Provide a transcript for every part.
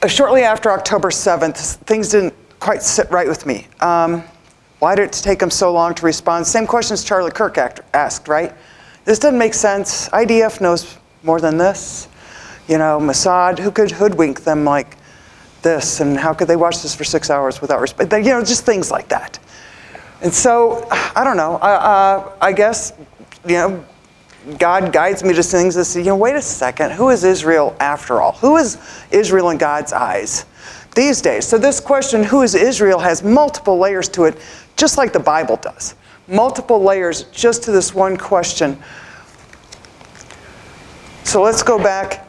shortly after October 7th, things didn't quite sit right with me. Why did it take them so long to respond? Same questions Charlie Kirk asked, right? This doesn't make sense. IDF knows more than this. Mossad, who could hoodwink them like this? And how could they watch this for 6 hours without respect? Just things like that. And so, I don't know. I guess, God guides me to things that say, wait a second, who is Israel after all? Who is Israel in God's eyes these days? So this question, who is Israel, has multiple layers to it, just like the Bible does. Multiple layers just to this one question. So let's go back.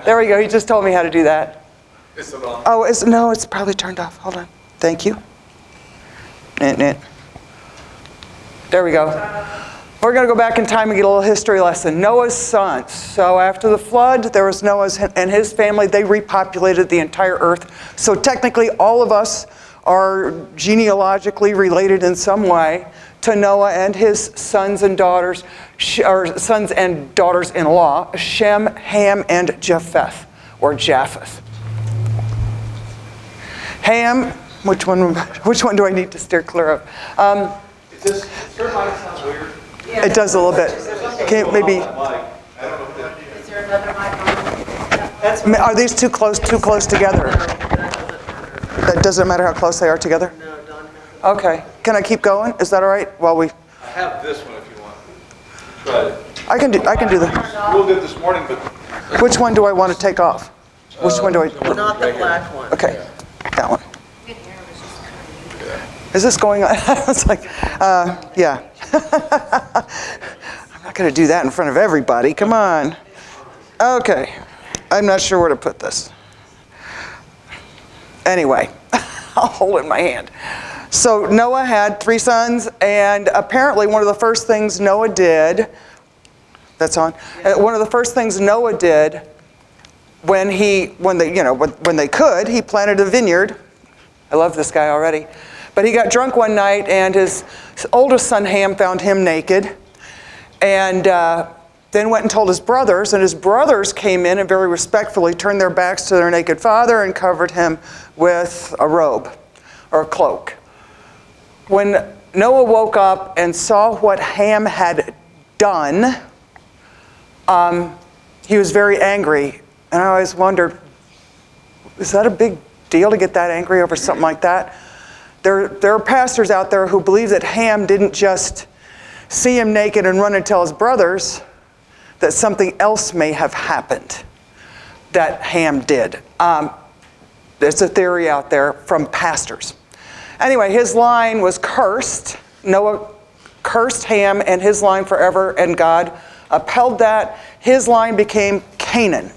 There we go. He just told me how to do that. Is it on? Oh, no, it's probably turned off. Hold on. Thank you. There we go. We're going to go back in time and get a little history lesson. Noah's sons. So after the flood, there was Noah and his family. They repopulated the entire earth. So technically, all of us are genealogically related in some way to Noah and his sons and daughters, or sons and daughters-in-law, Shem, Ham, and Japheth, or Japheth. Ham, which one do I need to steer clear of? Your mic sounds weird. Yeah. It does a little bit. Can you maybe? I don't know if that. Is there another mic on? Are these too close together? That doesn't matter how close they are together? No, don't. Okay. Can I keep going? Is that all right? While we. I have this one if you want. Try it. I can do that. Will did this morning, but Which one do I want to take off? Which one do I? Not the black one. Okay. That one. Is this going on? I was like, yeah. I'm not going to do that in front of everybody. Come on. Okay. I'm not sure where to put this. Anyway, I'll hold it in my hand. So Noah had 3 sons, and apparently one of the first things Noah did, that's on, one of the first things Noah did when they could, he planted a vineyard. I love this guy already. But he got drunk one night, and his oldest son Ham found him naked, and then went and told his brothers, and his brothers came in and very respectfully turned their backs to their naked father and covered him with a robe or a cloak. When Noah woke up and saw what Ham had done, he was very angry. And I always wondered, is that a big deal to get that angry over something like that? There are pastors out there who believe that Ham didn't just see him naked and run and tell his brothers, that something else may have happened that Ham did. There's a theory out there from pastors. Anyway, his line was cursed. Noah cursed Ham and his line forever, and God upheld that. His line became Canaan.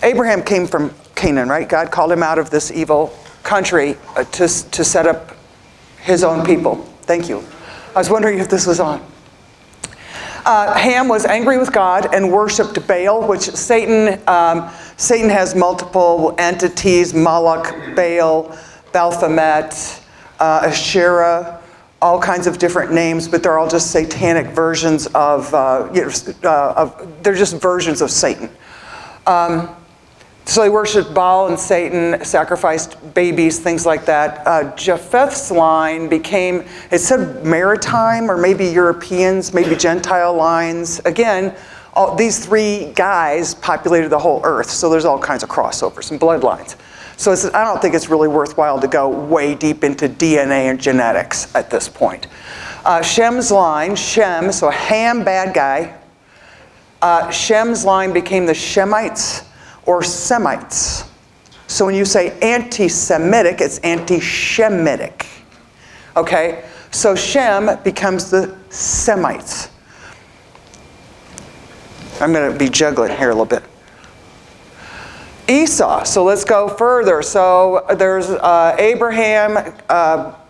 Abraham came from Canaan, right? God called him out of this evil country to set up his own people. Thank you. I was wondering if this was on. Ham was angry with God and worshipped Baal, which Satan has multiple entities: Moloch, Baal, Baphomet, Asherah, all kinds of different names, but they're all just satanic versions of they're just versions of Satan. So they worshipped Baal and Satan, sacrificed babies, things like that. Japheth's line became, it said maritime or maybe Europeans, maybe Gentile lines. Again, these 3 guys populated the whole earth, so there's all kinds of crossovers and bloodlines. So I don't think it's really worthwhile to go way deep into DNA and genetics at this point. Shem's line, Shem, so Ham, bad guy. Shem's line became the Shemites, or Semites. So when you say anti-Semitic, it's anti-Shemitic. Okay? So Shem becomes the Semites. I'm going to be juggling here a little bit. Esau. So let's go further. So there's Abraham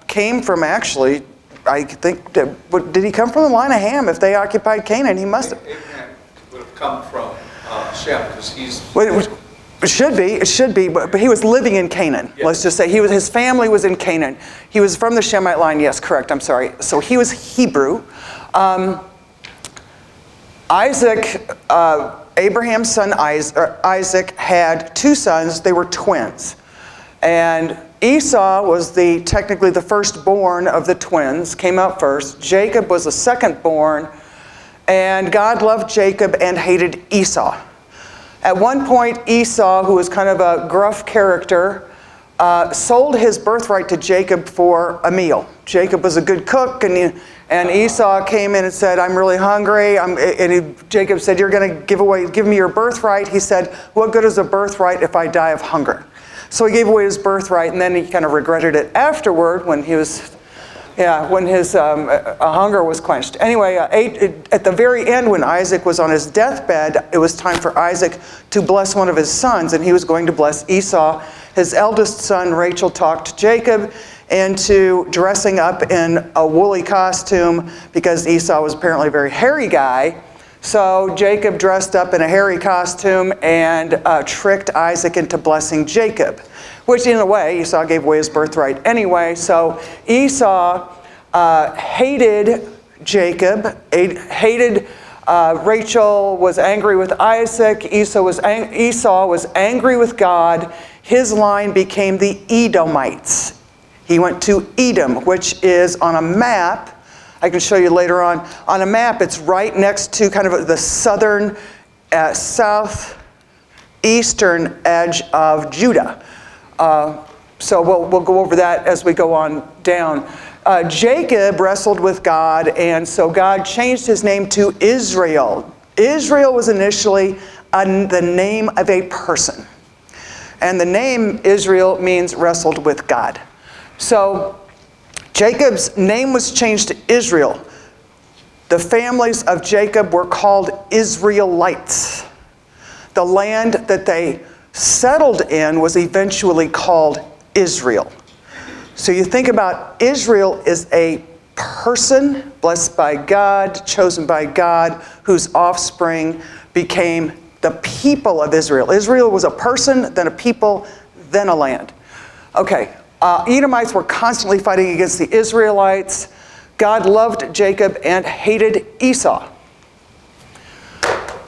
came from, actually, I think, did he come from the line of Ham? If they occupied Canaan, he must have. Abraham would have come from Shem, because he's. It should be, but he was living in Canaan. Yes. Let's just say his family was in Canaan. He was from the Shemite line. Yes, correct. I'm sorry. So he was Hebrew. Abraham's son Isaac had two sons. They were twins. And Esau was technically the firstborn of the twins, came out first. Jacob was the secondborn. And God loved Jacob and hated Esau. At one point, Esau, who was kind of a gruff character, sold his birthright to Jacob for a meal. Jacob was a good cook, and Esau came in and said, "I'm really hungry." Jacob said, "You're going to give me your birthright." He said, "What good is a birthright if I die of hunger?" So he gave away his birthright, and then he kind of regretted it afterward when his hunger was quenched. Anyway, at the very end, when Isaac was on his deathbed, it was time for Isaac to bless one of his sons, and he was going to bless Esau. His eldest son, Rachel, talked Jacob into dressing up in a woolly costume because Esau was apparently a very hairy guy. So Jacob dressed up in a hairy costume and tricked Isaac into blessing Jacob, which in a way, Esau gave away his birthright anyway. So Esau hated Jacob, hated Rachel, was angry with Isaac. Esau was angry with God. His line became the Edomites. He went to Edom, which is on a map. I can show you later on. On a map, it's right next to kind of the southern, southeastern edge of Judah. So we'll go over that as we go on down. Jacob wrestled with God, and so God changed his name to Israel. Israel was initially the name of a person. And the name Israel means wrestled with God. So Jacob's name was changed to Israel. The families of Jacob were called Israelites. The land that they settled in was eventually called Israel. So you think about Israel is a person blessed by God, chosen by God, whose offspring became the people of Israel. Israel was a person, then a people, then a land. Okay, Edomites were constantly fighting against the Israelites. God loved Jacob and hated Esau.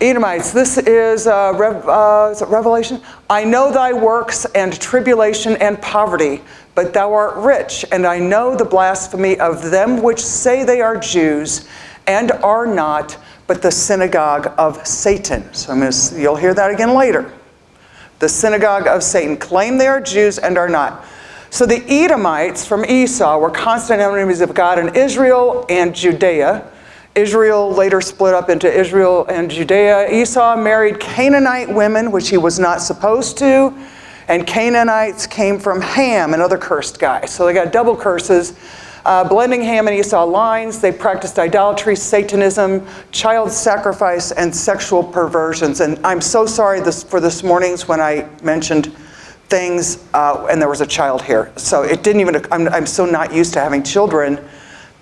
Edomites, this is Revelation. "I know thy works and tribulation and poverty, but thou art rich, and I know the blasphemy of them which say they are Jews and are not, but the synagogue of Satan." So you'll hear that again later. The synagogue of Satan. Claim they are Jews and are not. So the Edomites from Esau were constant enemies of God in Israel and Judea. Israel later split up into Israel and Judea. Esau married Canaanite women, which he was not supposed to. And Canaanites came from Ham, another cursed guy. So they got double curses. Blending Ham and Esau lines, they practiced idolatry, Satanism, child sacrifice, and sexual perversions. And I'm so sorry for this morning's when I mentioned things and there was a child here. So it didn't even, I'm so not used to having children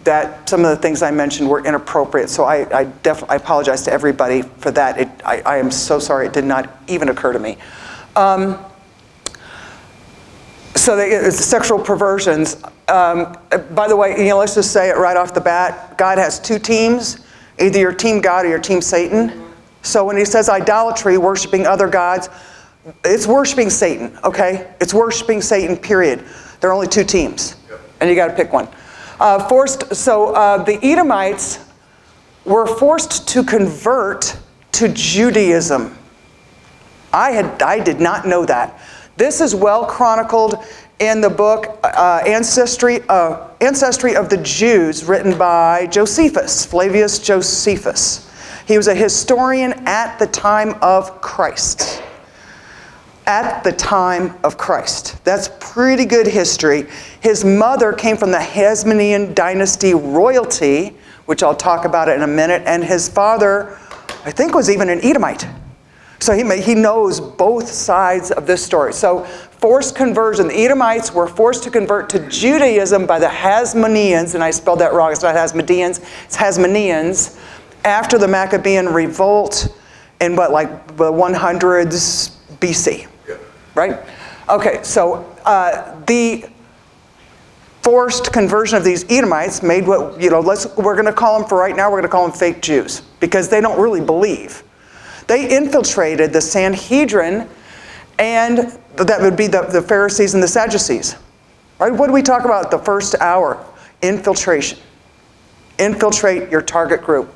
that some of the things I mentioned were inappropriate. So I definitely apologize to everybody for that. I am so sorry, it did not even occur to me. So it's sexual perversions. By the way, let's just say it right off the bat. God has two teams, either your team God or your team Satan. So when he says idolatry, worshiping other gods, it's worshiping Satan, okay? It's worshiping Satan, period. There are only two teams, and you got to pick one. The Edomites were forced to convert to Judaism. I did not know that. This is well chronicled in the book Ancestry of the Jews, written by Josephus, Flavius Josephus. He was a historian at the time of Christ. At the time of Christ. That's pretty good history. His mother came from the Hasmonean dynasty royalty, which I'll talk about in a minute, and his father, I think, was even an Edomite. So he knows both sides of this story. So forced conversion. The Edomites were forced to convert to Judaism by the Hasmoneans, and I spelled that wrong. It's not Hasmodeans, it's Hasmoneans, after the Maccabean revolt in the 100s BC. Right? Okay, so forced conversion of these Edomites made what, we're going to call them, for right now, we're going to call them fake Jews, because they don't really believe. They infiltrated the Sanhedrin, and that would be the Pharisees and the Sadducees. Right? What do we talk about the first hour? Infiltration. Infiltrate your target group.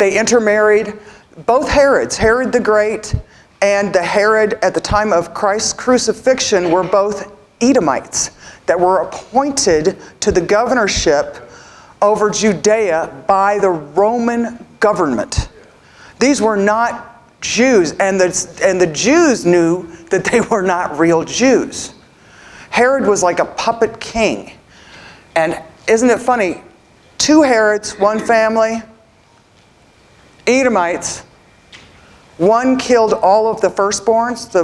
They intermarried. Both Herods, Herod the Great and the Herod at the time of Christ's crucifixion, were both Edomites that were appointed to the governorship over Judea by the Roman government. These were not Jews, and the Jews knew that they were not real Jews. Herod was like a puppet king. And isn't it funny? 2 Herods, 1 family, Edomites. 1 killed all of the firstborns,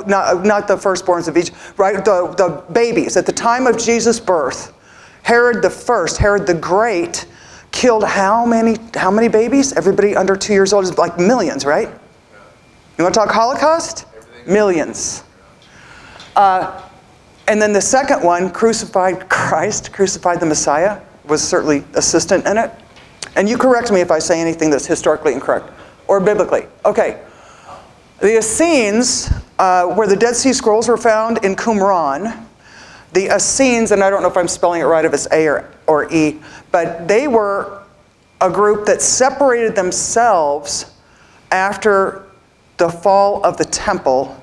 not the firstborns of each, right? The babies. At the time of Jesus' birth, Herod the First, Herod the Great, killed how many babies? Everybody under 2 years old is like millions, right? You want to talk Holocaust? Millions. And then the second one, crucified Christ, crucified the Messiah, was certainly assistant in it. And you correct me if I say anything that's historically incorrect. Or biblically. Okay. The Essenes, where the Dead Sea Scrolls were found in Qumran, the Essenes, and I don't know if I'm spelling it right, if it's A or E, but they were a group that separated themselves after the fall of the temple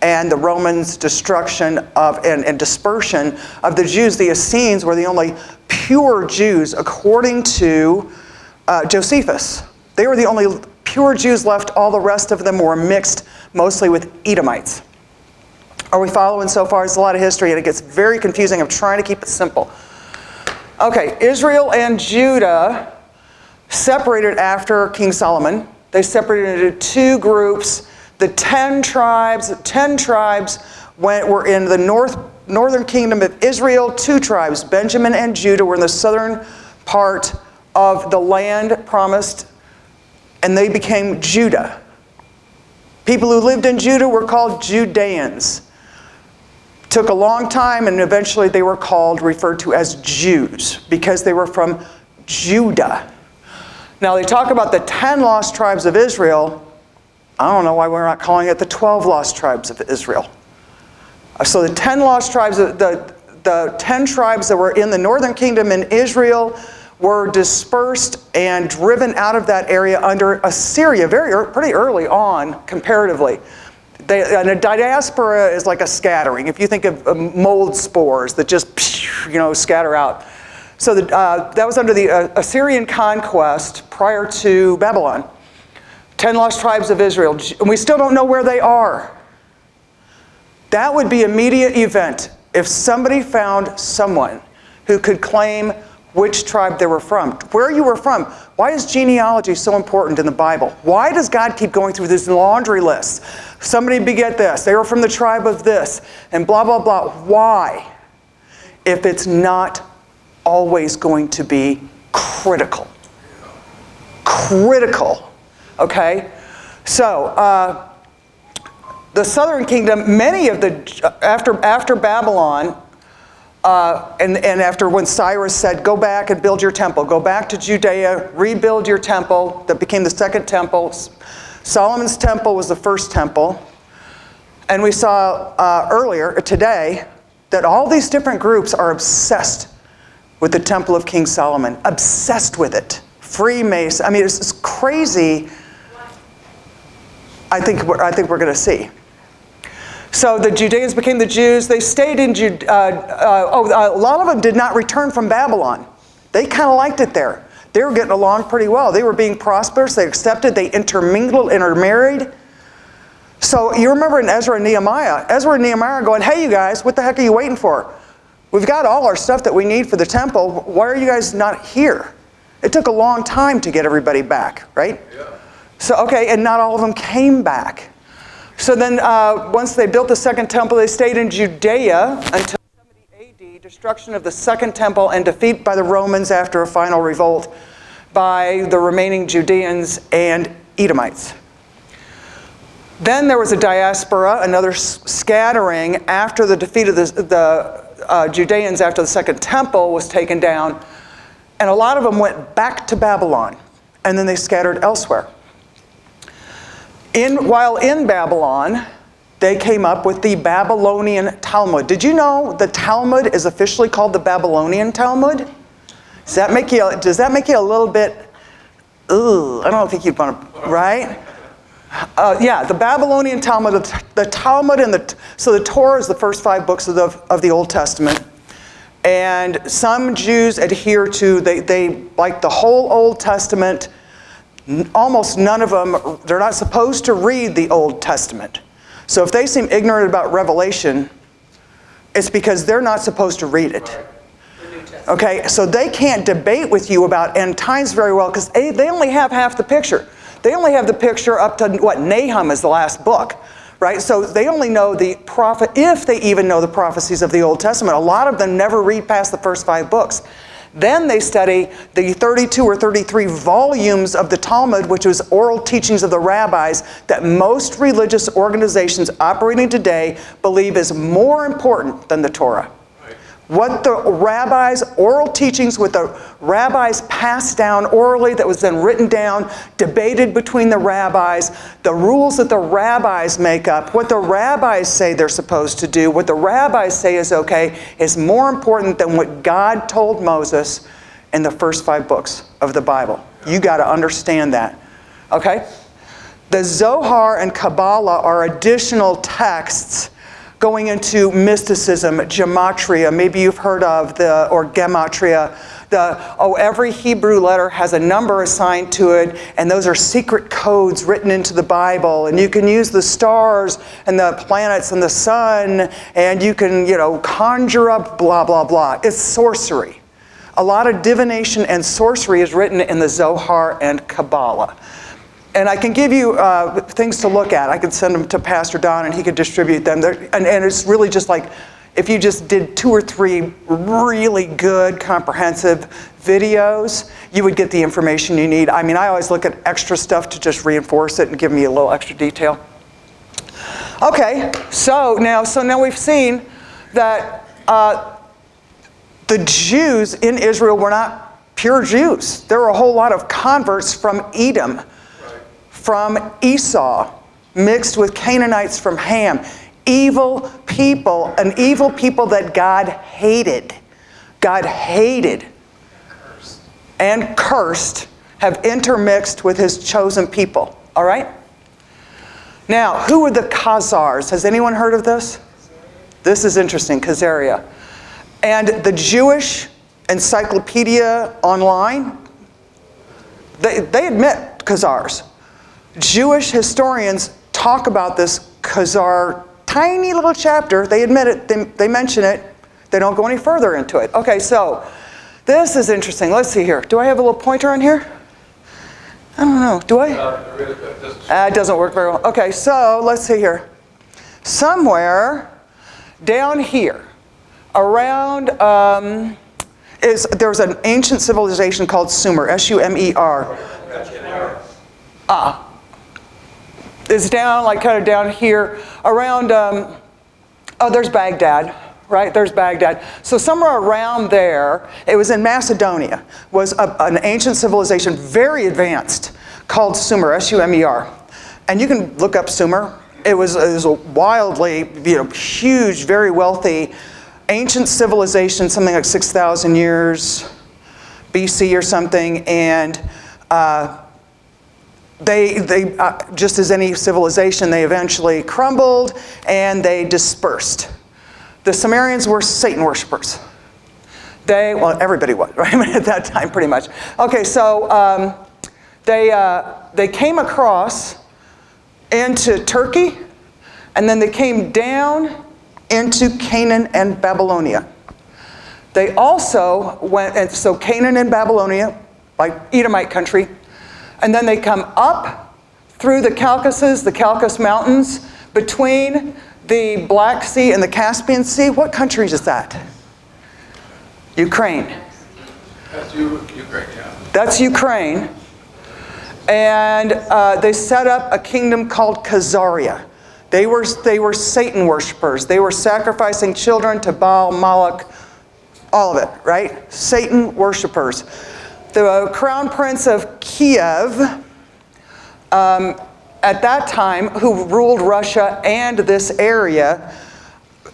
and the Romans' destruction of and dispersion of the Jews. The Essenes were the only pure Jews, according to Josephus. They were the only pure Jews left. All the rest of them were mixed mostly with Edomites. Are we following so far? It's a lot of history, and it gets very confusing. I'm trying to keep it simple. Okay, Israel and Judah separated after King Solomon. They separated into 2 groups. The 10 tribes were in the northern kingdom of Israel. 2 tribes, Benjamin and Judah, were in the southern part of the land promised, and they became Judah. People who lived in Judah were called Judeans. Took a long time, and eventually they were referred to as Jews, because they were from Judah. Now they talk about the 10 lost tribes of Israel. I don't know why we're not calling it the 12 lost tribes of Israel. So the 10 lost tribes, the 10 tribes that were in the northern kingdom in Israel were dispersed and driven out of that area under Assyria pretty early on, comparatively. And a diaspora is like a scattering. If you think of mold spores that just scatter out. So that was under the Assyrian conquest prior to Babylon. 10 lost tribes of Israel. And we still don't know where they are. That would be an immediate event if somebody found someone who could claim which tribe they were from, where you were from. Why is genealogy so important in the Bible? Why does God keep going through this laundry list? Somebody beget this, they were from the tribe of this, and blah, blah, blah. Why? If it's not always going to be critical. Critical. Okay? So, the southern kingdom, many of after Babylon, and after when Cyrus said, go back and build your temple, go back to Judea, rebuild your temple, that became the second temple. Solomon's temple was the first temple. And we saw earlier, today, that all these different groups are obsessed with the temple of King Solomon. Obsessed with it. Freemason. I mean, it's crazy. I think we're going to see. So the Judeans became the Jews. They stayed in Judea. A lot of them did not return from Babylon. They kind of liked it there. They were getting along pretty well. They were being prosperous. They accepted. They intermarried. So you remember in Ezra and Nehemiah are going, hey, you guys, what the heck are you waiting for? We've got all our stuff that we need for the temple. Why are you guys not here? It took a long time to get everybody back, right? Yeah. So, okay, and not all of them came back. So then once they built the second temple, they stayed in Judea until 70 AD, destruction of the second temple and defeat by the Romans after a final revolt by the remaining Judeans and Edomites. Then there was a diaspora, another scattering after the defeat of the Judeans after the Second Temple was taken down. And a lot of them went back to Babylon, and then they scattered elsewhere. While in Babylon, they came up with the Babylonian Talmud. Did you know the Talmud is officially called the Babylonian Talmud? Does that make you a little bit, I don't think you'd want to, right? Yeah, the Babylonian Talmud, the Talmud so the Torah is the first 5 books of the Old Testament. And some Jews adhere to, they like the whole Old Testament. Almost none of them, they're not supposed to read the Old Testament. So if they seem ignorant about Revelation, it's because they're not supposed to read it. Okay, so they can't debate with you about end times very well because they only have half the picture. They only have the picture up to what, Nahum is the last book, right? So they only know the prophet, if they even know the prophecies of the Old Testament. A lot of them never read past the first 5 books. Then they study the 32 or 33 volumes of the Talmud, which was oral teachings of the rabbis that most religious organizations operating today believe is more important than the Torah. What the rabbis, oral teachings, what the rabbis passed down orally that was then written down, debated between the rabbis, the rules that the rabbis make up, what the rabbis say they're supposed to do, what the rabbis say is okay, is more important than what God told Moses in the first 5 books of the Bible. You got to understand that. Okay? The Zohar and Kabbalah are additional texts going into mysticism, gematria. Maybe you've heard of or gematria. Every Hebrew letter has a number assigned to it, and those are secret codes written into the Bible. And you can use the stars and the planets and the sun, and you can, conjure up blah, blah, blah. It's sorcery. A lot of divination and sorcery is written in the Zohar and Kabbalah. And I can give you things to look at. I could send them to Pastor Don and he could distribute them. And it's really just like, if you just did 2 or 3 really good, comprehensive videos, you would get the information you need. I mean, I always look at extra stuff to just reinforce it and give me a little extra detail. Okay, so now we've seen that the Jews in Israel were not pure Jews. There were a whole lot of converts from Edom, from Esau, mixed with Canaanites from Ham. Evil people, an evil people that God hated. God hated and cursed have intermixed with his chosen people. All right? Now, who were the Khazars? Has anyone heard of this? This is interesting, Khazaria. And the Jewish Encyclopedia Online, they admit Khazars. Jewish historians talk about this Khazar tiny little chapter. They admit it. They mention it. They don't go any further into it. Okay, so this is interesting. Let's see here. Do I have a little pointer on here? I don't know. Do I? It doesn't work very well. Okay, so let's see here. Somewhere down here, around, there's an ancient civilization called Sumer, S-U-M-E-R. It's down, like kind of down here, around, there's Baghdad, right? There's Baghdad. So somewhere around there, it was in Macedonia, was an ancient civilization, very advanced, called Sumer, S-U-M-E-R. And you can look up Sumer. It was a wildly, huge, very wealthy, ancient civilization, something like 6,000 years BC or something, and they just as any civilization, they eventually crumbled and they dispersed. The Sumerians were Satan worshipers. Everybody was, right? At that time, pretty much. Okay, so they came across into Turkey, and then they came down into Canaan and Babylonia. They also went, and so Canaan and Babylonia, like Edomite country, and then they come up through the Caucasus Mountains, between the Black Sea and the Caspian Sea. What country is that? Ukraine. That's Ukraine, yeah. That's Ukraine. And they set up a kingdom called Khazaria. They were Satan worshipers. They were sacrificing children to Baal, Moloch, all of it, right? Satan worshipers. The crown prince of Kiev, at that time, who ruled Russia and this area,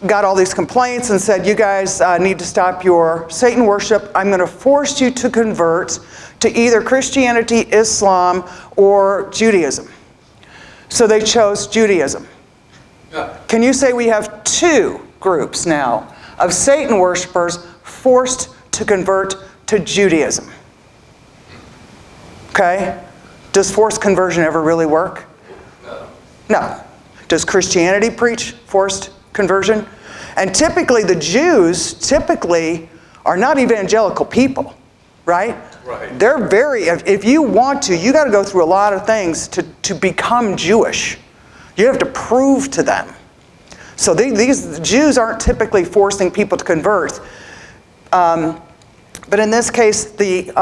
got all these complaints and said, you guys need to stop your Satan worship. I'm going to force you to convert to either Christianity, Islam, or Judaism. So they chose Judaism. Yeah. Can you say we have two groups now of Satan worshipers forced to convert to Judaism? Okay? Does forced conversion ever really work? No. Does Christianity preach forced conversion? And typically the Jews are not evangelical people, right? Right. They're very, if you want to, you got to go through a lot of things to become Jewish. You have to prove to them. So these Jews aren't typically forcing people to convert. But in this case, the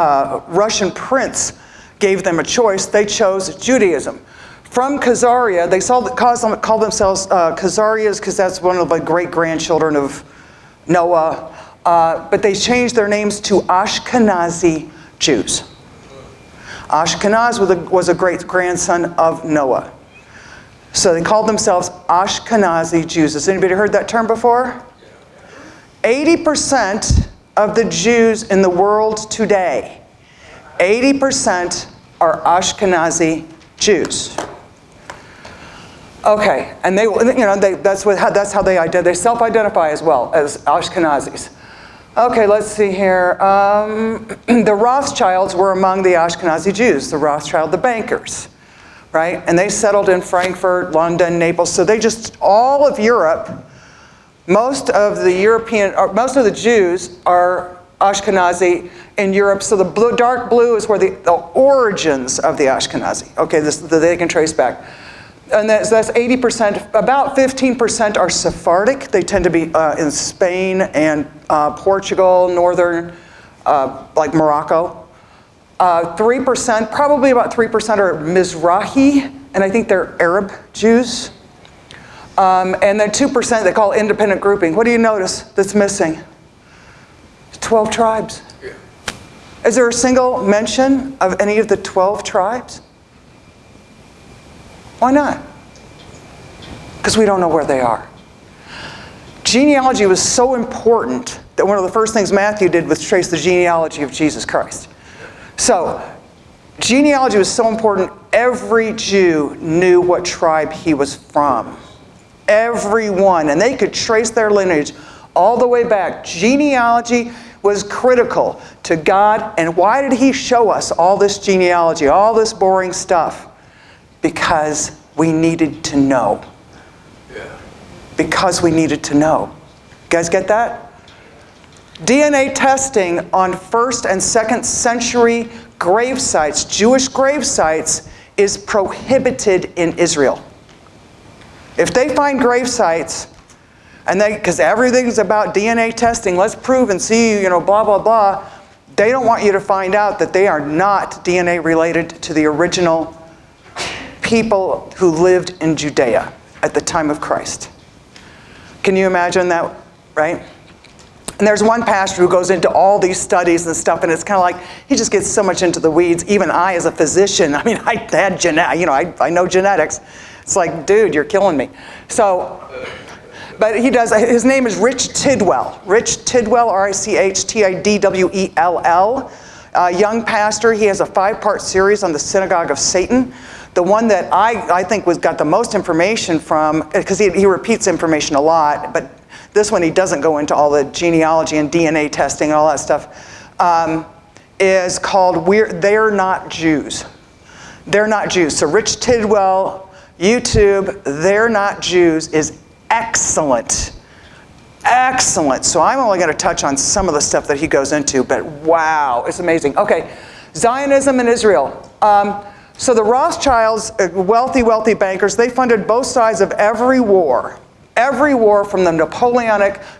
Russian prince gave them a choice. They chose Judaism. From Khazaria, they called themselves Khazarias because that's one of the great-grandchildren of Noah. But they changed their names to Ashkenazi Jews. Ashkenaz was a great-grandson of Noah. So they called themselves Ashkenazi Jews. Has anybody heard that term before? 80% of the Jews in the world today, 80% are Ashkenazi Jews. Okay, and that's how they self-identify as well as Ashkenazis. Okay, let's see here. The Rothschilds were among the Ashkenazi Jews. The Rothschild, the bankers, right? And they settled in Frankfurt, London, Naples. So all of Europe, most of the Jews are Ashkenazi in Europe. So the dark blue is where the origins of the Ashkenazi. Okay, they can trace back. And that's 80%. About 15% are Sephardic. They tend to be in Spain and Portugal, northern, like Morocco. 3%, probably about 3% are Mizrahi, and I think they're Arab Jews. And then 2% they call independent grouping. What do you notice that's missing? 12 tribes. Yeah. Is there a single mention of any of the 12 tribes? Why not? Because we don't know where they are. Genealogy was so important that one of the first things Matthew did was trace the genealogy of Jesus Christ. So, genealogy was so important, every Jew knew what tribe he was from. Everyone. And they could trace their lineage all the way back. Genealogy was critical to God. And why did he show us all this genealogy, all this boring stuff? Because we needed to know. Yeah. Because we needed to know. You guys get that? DNA testing on 1st and 2nd century grave sites, Jewish grave sites, is prohibited in Israel. If they find grave sites, because everything's about DNA testing, let's prove and see, blah, blah, blah, they don't want you to find out that they are not DNA related to the original people who lived in Judea at the time of Christ. Can you imagine that, right? And there's one pastor who goes into all these studies and stuff, and it's kind of like, he just gets so much into the weeds. Even I, as a physician, I had I know genetics. It's like, dude, you're killing me. So, but he does, his name is Rich Tidwell. Rich Tidwell, R-I-C-H-T-I-D-W-E-L-L. Young pastor. He has a 5-part series on the Synagogue of Satan. The one that I think got the most information from, because he repeats information a lot, but this one he doesn't go into all the genealogy and DNA testing and all that stuff, is called They're Not Jews. They're Not Jews. So Rich Tidwell, YouTube, They're Not Jews is excellent. Excellent. So I'm only going to touch on some of the stuff that he goes into, but wow, it's amazing. Okay, Zionism in Israel. So the Rothschilds, wealthy bankers, they funded both sides of every war. Every war from the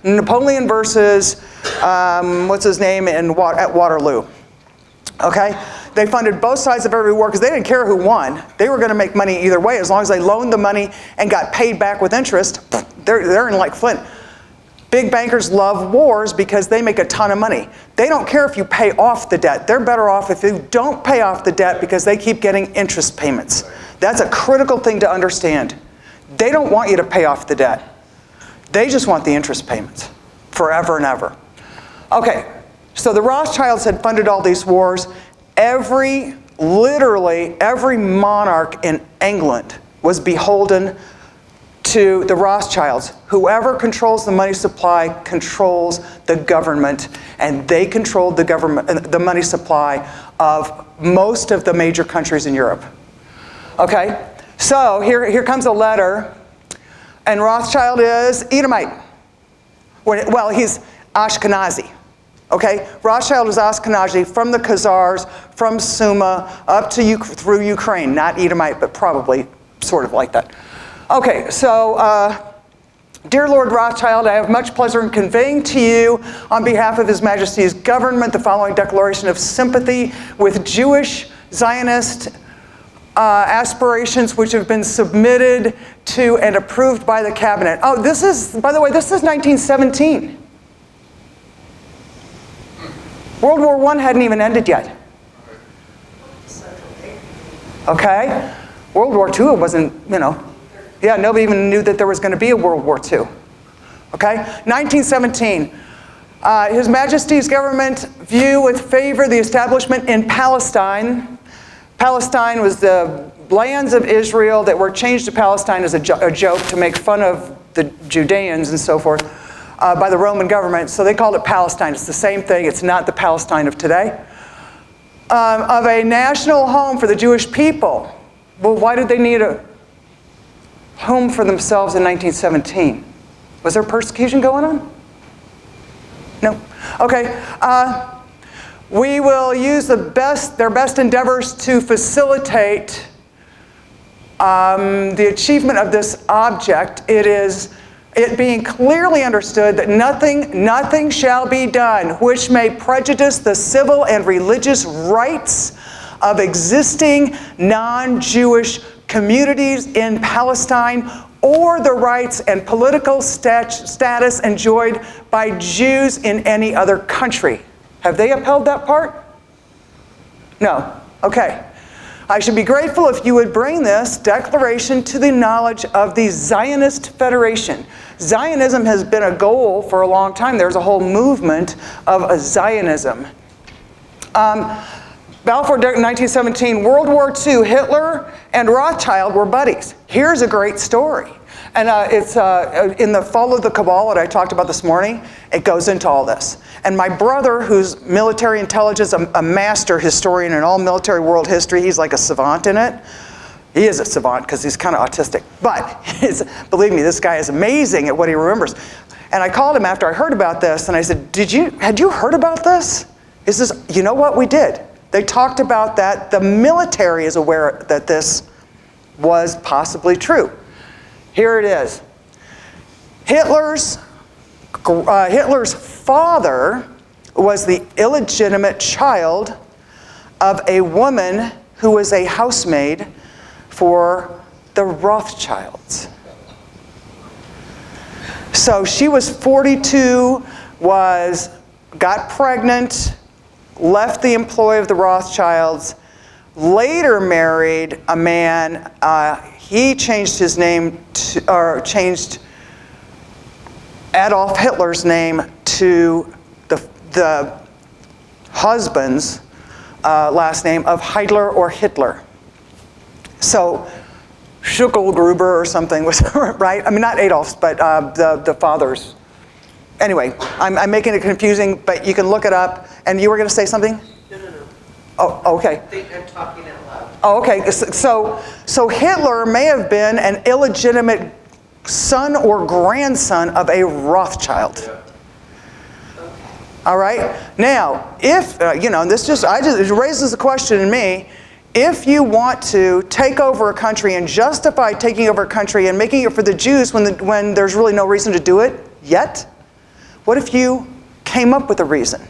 Napoleon versus, what's his name, at Waterloo. Okay? They funded both sides of every war because they didn't care who won. They were going to make money either way. As long as they loaned the money and got paid back with interest, they're in like Flint. Big bankers love wars because they make a ton of money. They don't care if you pay off the debt. They're better off if you don't pay off the debt because they keep getting interest payments. That's a critical thing to understand. They don't want you to pay off the debt. They just want the interest payments forever and ever. Okay, so the Rothschilds had funded all these wars. Literally every monarch in England was beholden to the Rothschilds. Whoever controls the money supply controls the government, and they controlled the money supply of most of the major countries in Europe. Okay, so here comes a letter, and Rothschild is Edomite. Well, he's Ashkenazi. Okay, Rothschild is Ashkenazi from the Khazars, from Suma, up to through Ukraine. Not Edomite, but probably sort of like that. Okay, so, dear Lord Rothschild, I have much pleasure in conveying to you, on behalf of His Majesty's government, the following declaration of sympathy with Jewish Zionist aspirations which have been submitted to and approved by the cabinet. Oh, this is, by the way, this is 1917. World War I hadn't even ended yet. Okay? World War II wasn't, yeah, nobody even knew that there was going to be a World War II. Okay? 1917. His Majesty's government view with favor the establishment in Palestine. Palestine was the lands of Israel that were changed to Palestine as a joke to make fun of the Judeans and so forth by the Roman government. So they called it Palestine. It's the same thing. It's not the Palestine of today. Of a national home for the Jewish people. Well, why did they need a home for themselves in 1917? Was there persecution going on? No. Okay. We will use their best endeavors to facilitate the achievement of this object. It being clearly understood that nothing shall be done which may prejudice the civil and religious rights of existing non-Jewish communities in Palestine or the rights and political status enjoyed by Jews in any other country. Have they upheld that part? No. Okay. I should be grateful if you would bring this declaration to the knowledge of the Zionist Federation. Zionism has been a goal for a long time. There's a whole movement of a Zionism. Balfour, 1917, World War II, Hitler and Rothschild were buddies. Here's a great story. And it's in the Fall of the Cabal that I talked about this morning, it goes into all this. And my brother, who's military intelligence, a master historian in all military world history, he's like a savant in it. He is a savant because he's kind of autistic. But believe me, this guy is amazing at what he remembers. And I called him after I heard about this, and I said, had you heard about this? He says, you know what, we did. They talked about that. The military is aware that this was possibly true. Here it is. Hitler's father was the illegitimate child of a woman who was a housemaid for the Rothschilds. So she was 42, got pregnant, left the employ of the Rothschilds, later married a man. He changed his name changed Adolf Hitler's name to the husband's last name of Heidler or Hitler. So Schuckelgruber or something was right. I mean, not Adolf's, but the father's. Anyway, I'm making it confusing, but you can look it up. And you were going to say something? No. Oh, okay. I'm talking out loud. Oh, okay. So Hitler may have been an illegitimate son or grandson of a Rothschild. Yeah. All right. Now, if it raises a question in me. If you want to take over a country and justify taking over a country and making it for the Jews when there's really no reason to do it yet, what if you came up with a reason?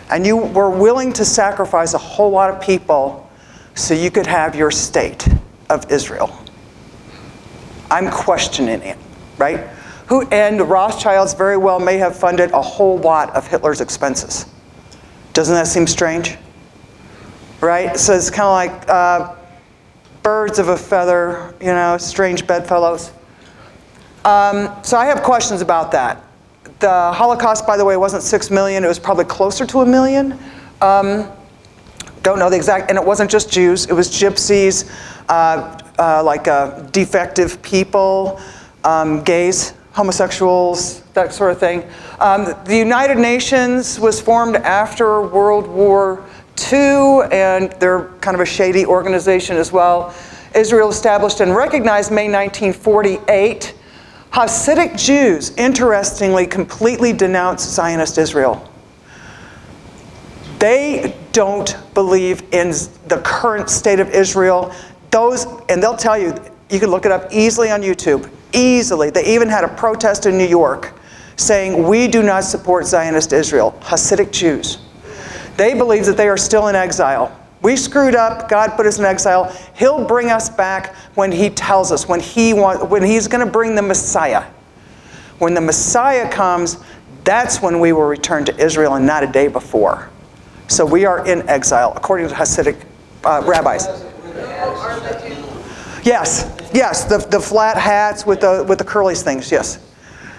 And you were willing to sacrifice a whole lot of people so you could have your state of Israel. I'm questioning it, right? And the Rothschilds very well may have funded a whole lot of Hitler's expenses. Doesn't that seem strange? Right? So it's kind of like birds of a feather, strange bedfellows. So I have questions about that. The Holocaust, by the way, wasn't 6 million. It was probably closer to 1 million. Don't know the exact, and it wasn't just Jews. It was gypsies, defective people, gays, homosexuals, that sort of thing. The United Nations was formed after World War II, and they're kind of a shady organization as well. Israel established and recognized May 1948. Hasidic Jews, interestingly, completely denounce Zionist Israel. They don't believe in the current state of Israel. And they'll tell you, you can look it up easily on YouTube, easily. They even had a protest in New York saying, we do not support Zionist Israel, Hasidic Jews. They believe that they are still in exile. We screwed up, God put us in exile. He'll bring us back when He tells us, when He's going to bring the Messiah. When the Messiah comes, that's when we will return to Israel and not a day before. So we are in exile, according to Hasidic rabbis. Yes, the flat hats with the curly things, yes.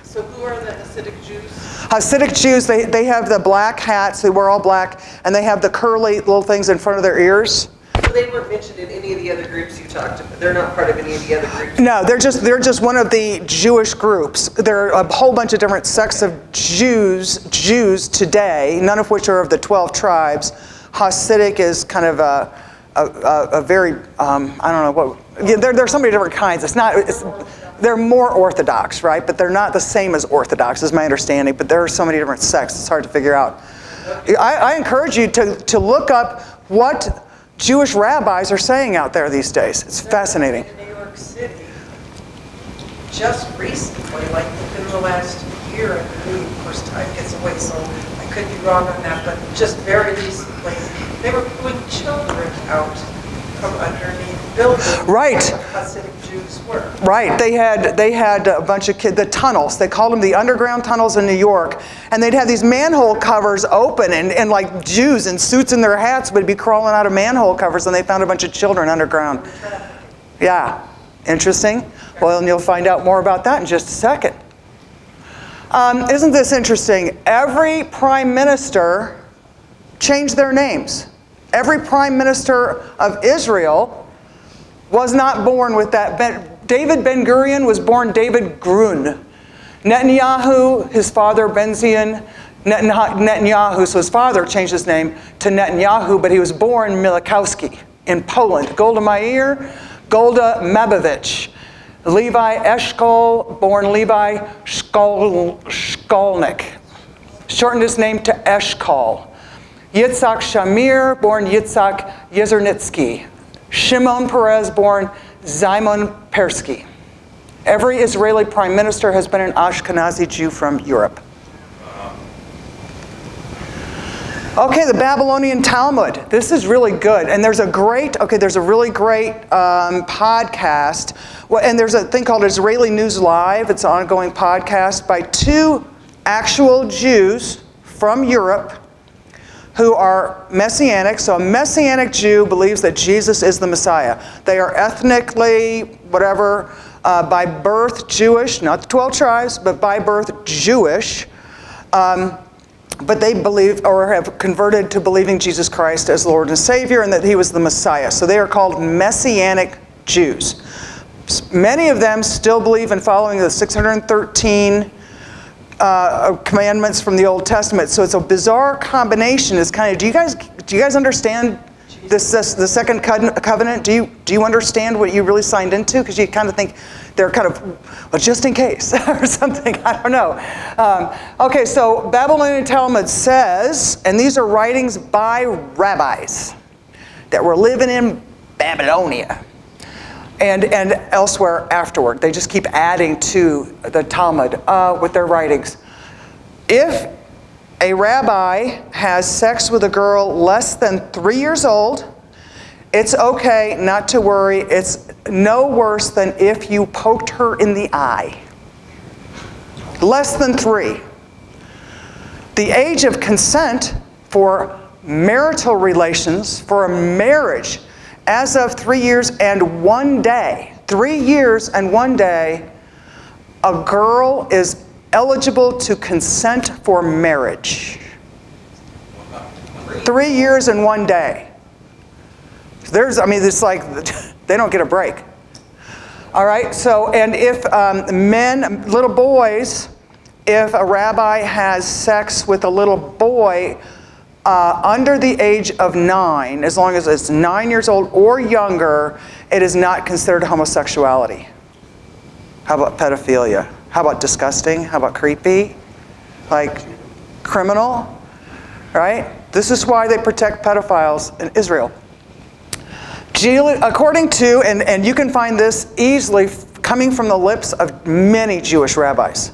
So who are the Hasidic Jews? Hasidic Jews, they have the black hats, they wear all black, and they have the curly little things in front of their ears. So they weren't mentioned in any of the other groups you talked about? They're not part of any of the other groups? No, they're just one of the Jewish groups. There are a whole bunch of different sects of Jews today, none of which are of the 12 tribes. Hasidic is kind of a very, I don't know what, there's so many different kinds. They're more Orthodox, right? But they're not the same as Orthodox, is my understanding. But there are so many different sects, it's hard to figure out. I encourage you to look up what Jewish rabbis are saying out there these days. It's fascinating. In New York City, just recently, like within the last year, I believe, of course time gets away, so I could be wrong on that, but just very recently, they were pulling children out from underneath buildings. Right. Where Hasidic Jews were. Right. They had a bunch of kids, the tunnels. They called them the underground tunnels in New York. And they'd have these manhole covers open and like Jews in suits in their hats would be crawling out of manhole covers, and they found a bunch of children underground. Yeah. Interesting. Well, and you'll find out more about that in just a second. Isn't this interesting? Every prime minister changed their names. Every prime minister of Israel was not born with that. David Ben-Gurion was born David Grun. Netanyahu, his father Benzion, Netanyahu, so his father changed his name to Netanyahu, but he was born Miłkowski in Poland. Golda Meir, Golda Mabovich. Levi Eshkol, born Levi Shkolnik. Shortened his name to Eshkol. Yitzhak Shamir, born Yitzhak Yezernitsky. Shimon Peres, born Zimon Persky. Every Israeli prime minister has been an Ashkenazi Jew from Europe. Okay, the Babylonian Talmud. This is really good. And there's a really great podcast. Well, and there's a thing called Israeli News Live. It's an ongoing podcast by two actual Jews from Europe who are Messianic. So a Messianic Jew believes that Jesus is the Messiah. They are ethnically, whatever, by birth Jewish, not the 12 tribes, but by birth Jewish. But they believe or have converted to believing Jesus Christ as Lord and Savior and that He was the Messiah. So they are called Messianic Jews. Many of them still believe in following the 613 commandments from the Old Testament. So it's a bizarre combination. It's kind of, do you guys understand this, the second covenant? Do you understand what you really signed into? Because you kind of think they're kind of, well, just in case or something. I don't know. Okay, so Babylonian Talmud says, and these are writings by rabbis that were living in Babylonia and elsewhere afterward. They just keep adding to the Talmud with their writings. If a rabbi has sex with a girl less than 3 years old, it's okay, not to worry. It's no worse than if you poked her in the eye. Less than 3. The age of consent for marital relations, for a marriage, as of 3 years and 1 day, 3 years and 1 day, a girl is eligible to consent for marriage. 3 years and 1 day. It's like they don't get a break. All right, so, and if little boys, if a rabbi has sex with a little boy under the age of 9, as long as it's 9 years old or younger, it is not considered homosexuality. How about pedophilia? How about disgusting? How about creepy? Like criminal? Right? This is why they protect pedophiles in Israel. According to, and you can find this easily coming from the lips of many Jewish rabbis,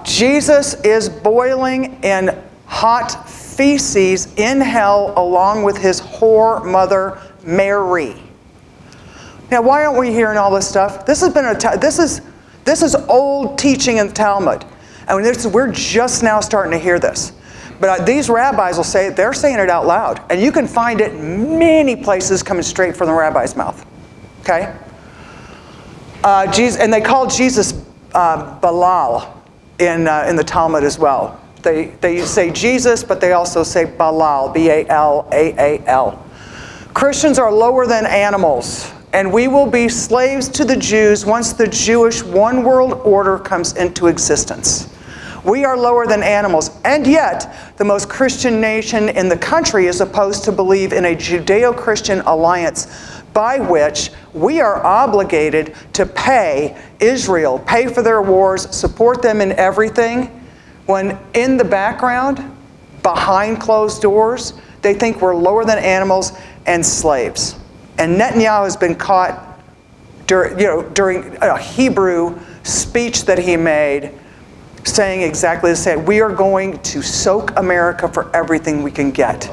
Jesus is boiling in hot feces in hell along with his whore mother Mary. Now, why aren't we hearing all this stuff? This has been this is old teaching in the Talmud. I mean, we're just now starting to hear this. But these rabbis will say, they're saying it out loud. And you can find it in many places coming straight from the rabbi's mouth. Okay? And they call Jesus Balal in the Talmud as well. They say Jesus, but they also say Balal, B-A-L-A-A-L. Christians are lower than animals, and we will be slaves to the Jews once the Jewish one world order comes into existence. We are lower than animals, and yet the most Christian nation in the country is supposed to believe in a Judeo-Christian alliance by which we are obligated to pay Israel, pay for their wars, support them in everything, when in the background, behind closed doors, they think we're lower than animals and slaves. And Netanyahu has been caught during a Hebrew speech that he made, saying exactly the same. We are going to soak America for everything we can get.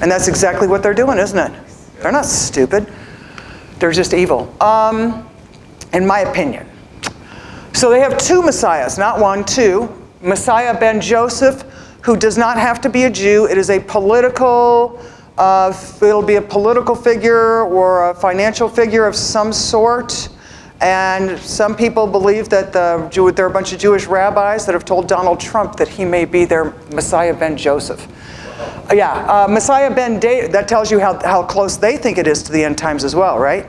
And that's exactly what they're doing, isn't it? They're not stupid. They're just evil, in my opinion. So they have 2 messiahs, not 1, 2. Messiah ben Joseph, who does not have to be a Jew. It is a political, it'll be a political figure or a financial figure of some sort. And some people believe that there are a bunch of Jewish rabbis that have told Donald Trump that he may be their Messiah ben Joseph. Messiah ben David, that tells you how close they think it is to the end times as well, right?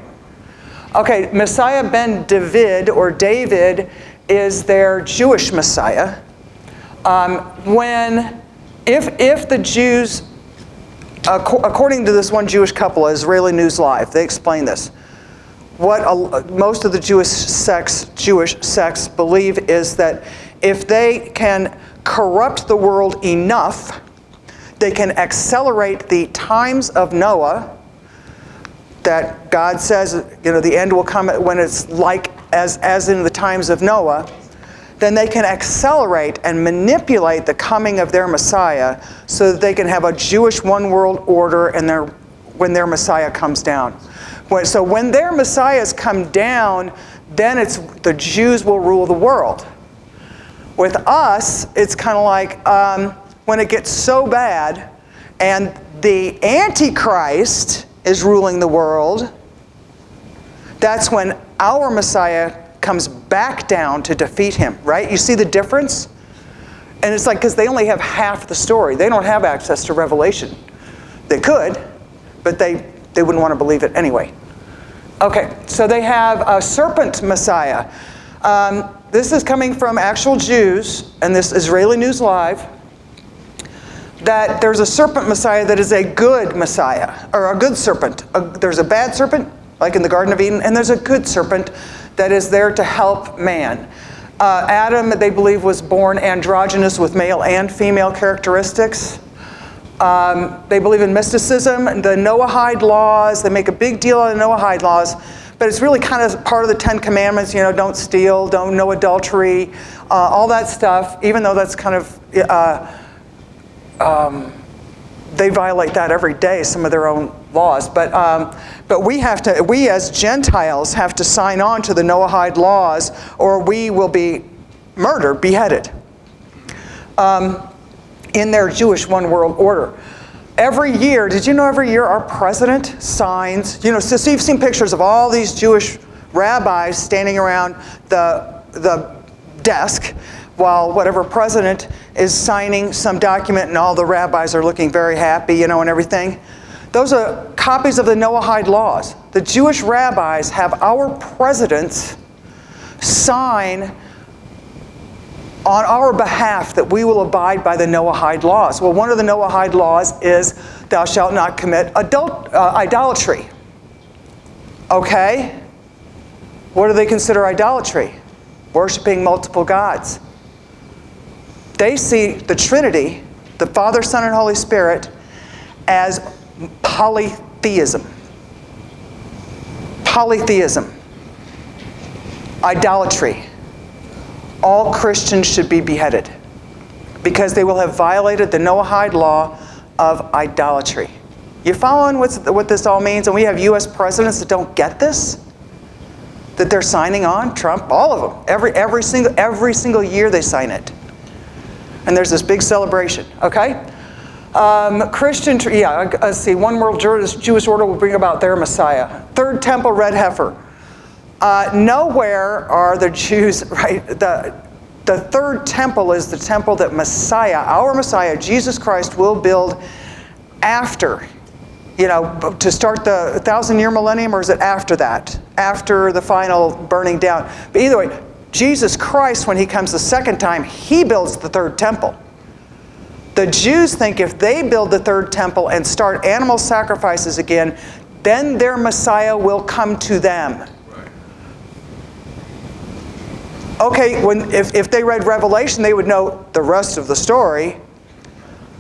Okay, Messiah ben David, or David, is their Jewish Messiah. If the Jews, according to this one Jewish couple, Israeli News Live, they explain this. What most of the Jewish sects believe is that if they can corrupt the world enough, they can accelerate the times of Noah, that God says, the end will come when it's like as in the times of Noah, then they can accelerate and manipulate the coming of their Messiah so that they can have a Jewish one world order when their Messiah comes down. So when their Messiahs come down, then the Jews will rule the world. With us, it's kind of like when it gets so bad and the Antichrist is ruling the world, that's when our Messiah comes back down to defeat him, right? You see the difference? And it's like, because they only have half the story. They don't have access to Revelation. They could, but they wouldn't want to believe it anyway. Okay, so they have a serpent Messiah. This is coming from actual Jews, and this Israeli News Live, that there's a serpent Messiah that is a good Messiah, or a good serpent. There's a bad serpent, like in the Garden of Eden, and there's a good serpent that is there to help man. Adam, they believe, was born androgynous with male and female characteristics. They believe in mysticism, the Noahide laws. They make a big deal of the Noahide laws. but it's really kind of part of the 10 Commandments, don't steal, no adultery, all that stuff, even though that's kind of, they violate that every day, some of their own laws. But we as Gentiles have to sign on to the Noahide laws, or we will be murdered, beheaded, in their Jewish one world order. Every year, did you know every year our president signs, so you've seen pictures of all these Jewish rabbis standing around the desk while whatever president is signing some document, and all the rabbis are looking very happy, and everything. Those are copies of the Noahide laws. The Jewish rabbis have our presidents sign on our behalf that we will abide by the Noahide laws. Well, one of the Noahide laws is thou shalt not commit idolatry. Okay? What do they consider idolatry? Worshipping multiple gods. They see the Trinity, the Father, Son, and Holy Spirit, as polytheism. Polytheism. Idolatry. All Christians should be beheaded because they will have violated the Noahide law of idolatry. You following what this all means? And we have U.S. presidents that don't get this? That they're signing on? Trump, all of them. Every single year they sign it. And there's this big celebration, okay? Let's see, one world Jewish order will bring about their Messiah. Third temple, red heifer. Nowhere are the Jews, right? The third temple is the temple that Messiah, our Messiah, Jesus Christ, will build after, to start the 1,000-year millennium, or is it after that? After the final burning down. But either way, Jesus Christ, when he comes the second time, he builds the third temple. The Jews think if they build the third temple and start animal sacrifices again, then their Messiah will come to them. Okay, if they read Revelation, they would know the rest of the story.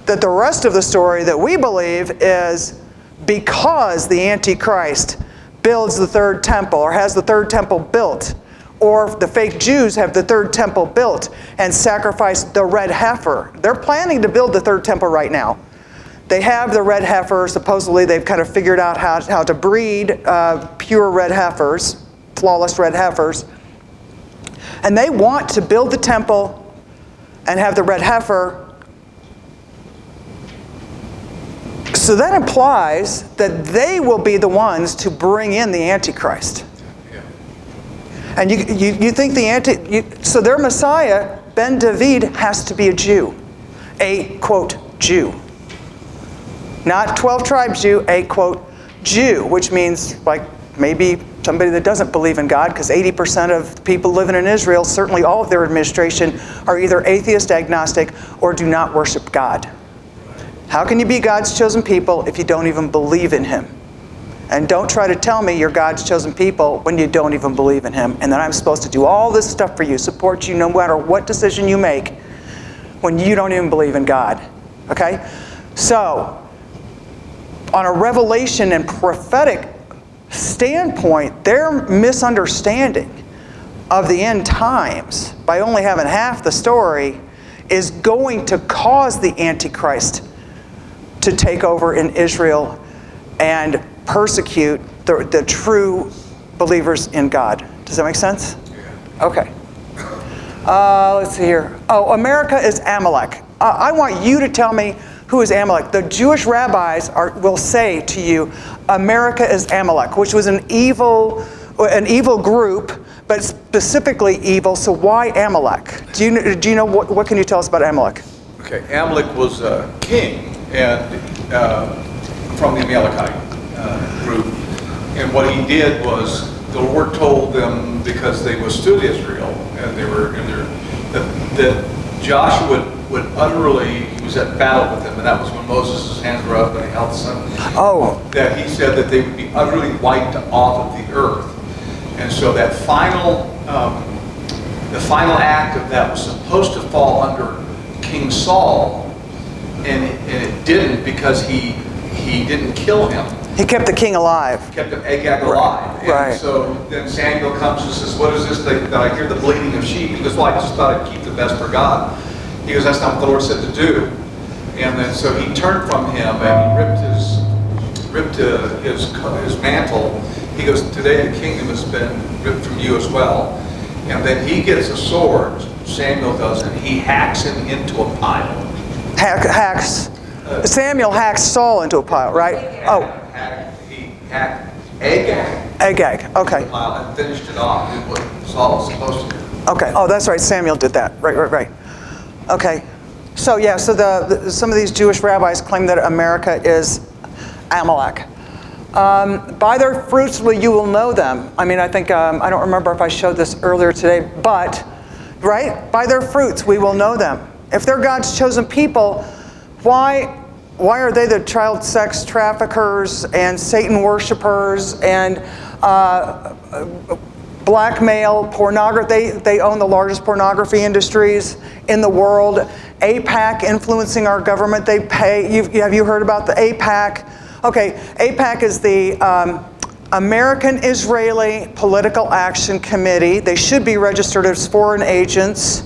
That the rest of the story that we believe is because the Antichrist builds the third temple, or has the third temple built, or the fake Jews have the third temple built and sacrifice the red heifer. They're planning to build the third temple right now. They have the red heifer. Supposedly they've kind of figured out how to breed pure red heifers, flawless red heifers. And they want to build the temple and have the red heifer. So that implies that they will be the ones to bring in the Antichrist. Yeah. And you think so their Messiah, Ben David, has to be a Jew. A, quote, Jew. Not 12 tribe Jew, a, quote, Jew, which means like maybe somebody that doesn't believe in God, because 80% of the people living in Israel, certainly all of their administration, are either atheist, agnostic, or do not worship God. How can you be God's chosen people if you don't even believe in Him? And don't try to tell me you're God's chosen people when you don't even believe in Him, and that I'm supposed to do all this stuff for you, support you no matter what decision you make, when you don't even believe in God. Okay? So, on a revelation and prophetic standpoint, their misunderstanding of the end times, by only having half the story, is going to cause the Antichrist to take over in Israel and persecute the true believers in God. Does that make sense? Yeah. Okay. Let's see here. Oh, America is Amalek. I want you to tell me who is Amalek. The Jewish rabbis will say to you, America is Amalek, which was an evil group, but specifically evil. So why Amalek? Do you know what can you tell us about Amalek? Okay, Amalek was a king and from the Amalekite group, and what he did was the Lord told them, because they withstood Israel and they were in their that Joshua would utterly, he was at battle with them, and that was when Moses' hands were up and he held the sun. Oh. That he said that they would be utterly wiped off of the earth. And so that the final act of that was supposed to fall under King Saul, and it didn't, because he didn't kill him. He kept the king alive. kept Agag alive. Right. And so then Samuel comes and says, what is this that I hear the bleating of sheep? He goes, well, I just thought I'd keep the best for God. He goes, that's not what the Lord said to do. And then so he turned from him and he ripped his mantle. He goes, today the kingdom has been ripped from you as well. And then he gets a sword, Samuel does, and he hacks him into a pile. Samuel hacks Saul into a pile, right? He hacked Agag. Agag, okay. Pile and finished it off, did what Saul was supposed to do. Okay, oh, that's right, Samuel did that. Right. Okay, so yeah, so some of these Jewish rabbis claim that America is Amalek. By their fruits you will know them. I mean, I think, I don't remember if I showed this earlier today, but, right? By their fruits we will know them. If they're God's chosen people, why are they the child sex traffickers and Satan worshipers and blackmail, pornography? They own the largest pornography industries in the world. AIPAC influencing our government. They pay. Have you heard about the AIPAC? Okay, AIPAC is the American-Israeli Political Action Committee. They should be registered as foreign agents.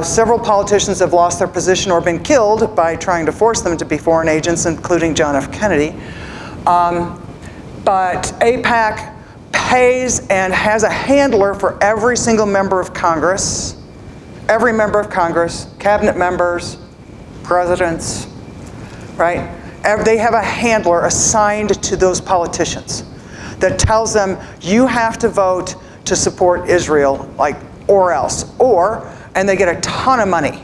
Several politicians have lost their position or been killed by trying to force them to be foreign agents, including John F. Kennedy. But AIPAC pays and has a handler for every single member of Congress, cabinet members, presidents, right? They have a handler assigned to those politicians that tells them, you have to vote to support Israel, or else. And they get a ton of money.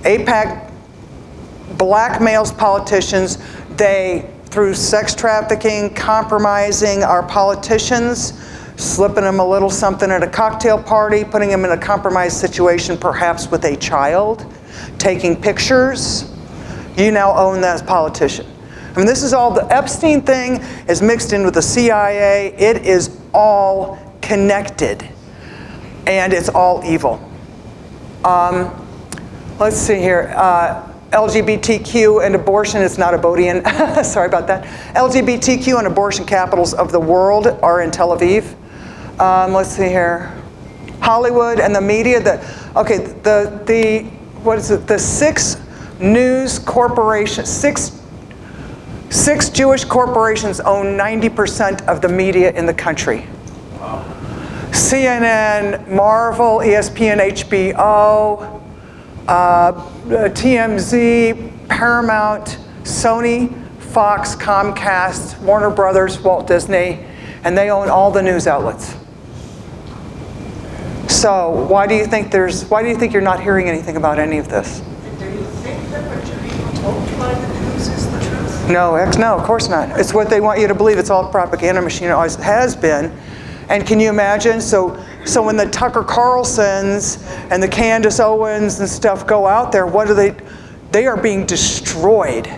AIPAC blackmails politicians. They, through sex trafficking, compromising our politicians, slipping them a little something at a cocktail party, putting them in a compromised situation, perhaps with a child, taking pictures. You now own that politician. I mean, this is all, the Epstein thing is mixed in with the CIA. It is all connected. And it's all evil. Let's see here. LGBTQ and abortion is not a Bodian. Sorry about that. LGBTQ and abortion capitals of the world are in Tel Aviv. Let's see here. Hollywood and the media. The 6 news corporations, six Jewish corporations own 90% of the media in the country. CNN, Marvel, ESPN, HBO, TMZ, Paramount, Sony, Fox, Comcast, Warner Brothers, Walt Disney, and they own all the news outlets. So why do you think you're not hearing anything about any of this? Do you think that what you're being told by the news is the truth? No, of course not. It's what they want you to believe. It's all a propaganda machine. It always has been. And can you imagine? So when the Tucker Carlsons and the Candace Owens and stuff go out there, what are they? They are being destroyed.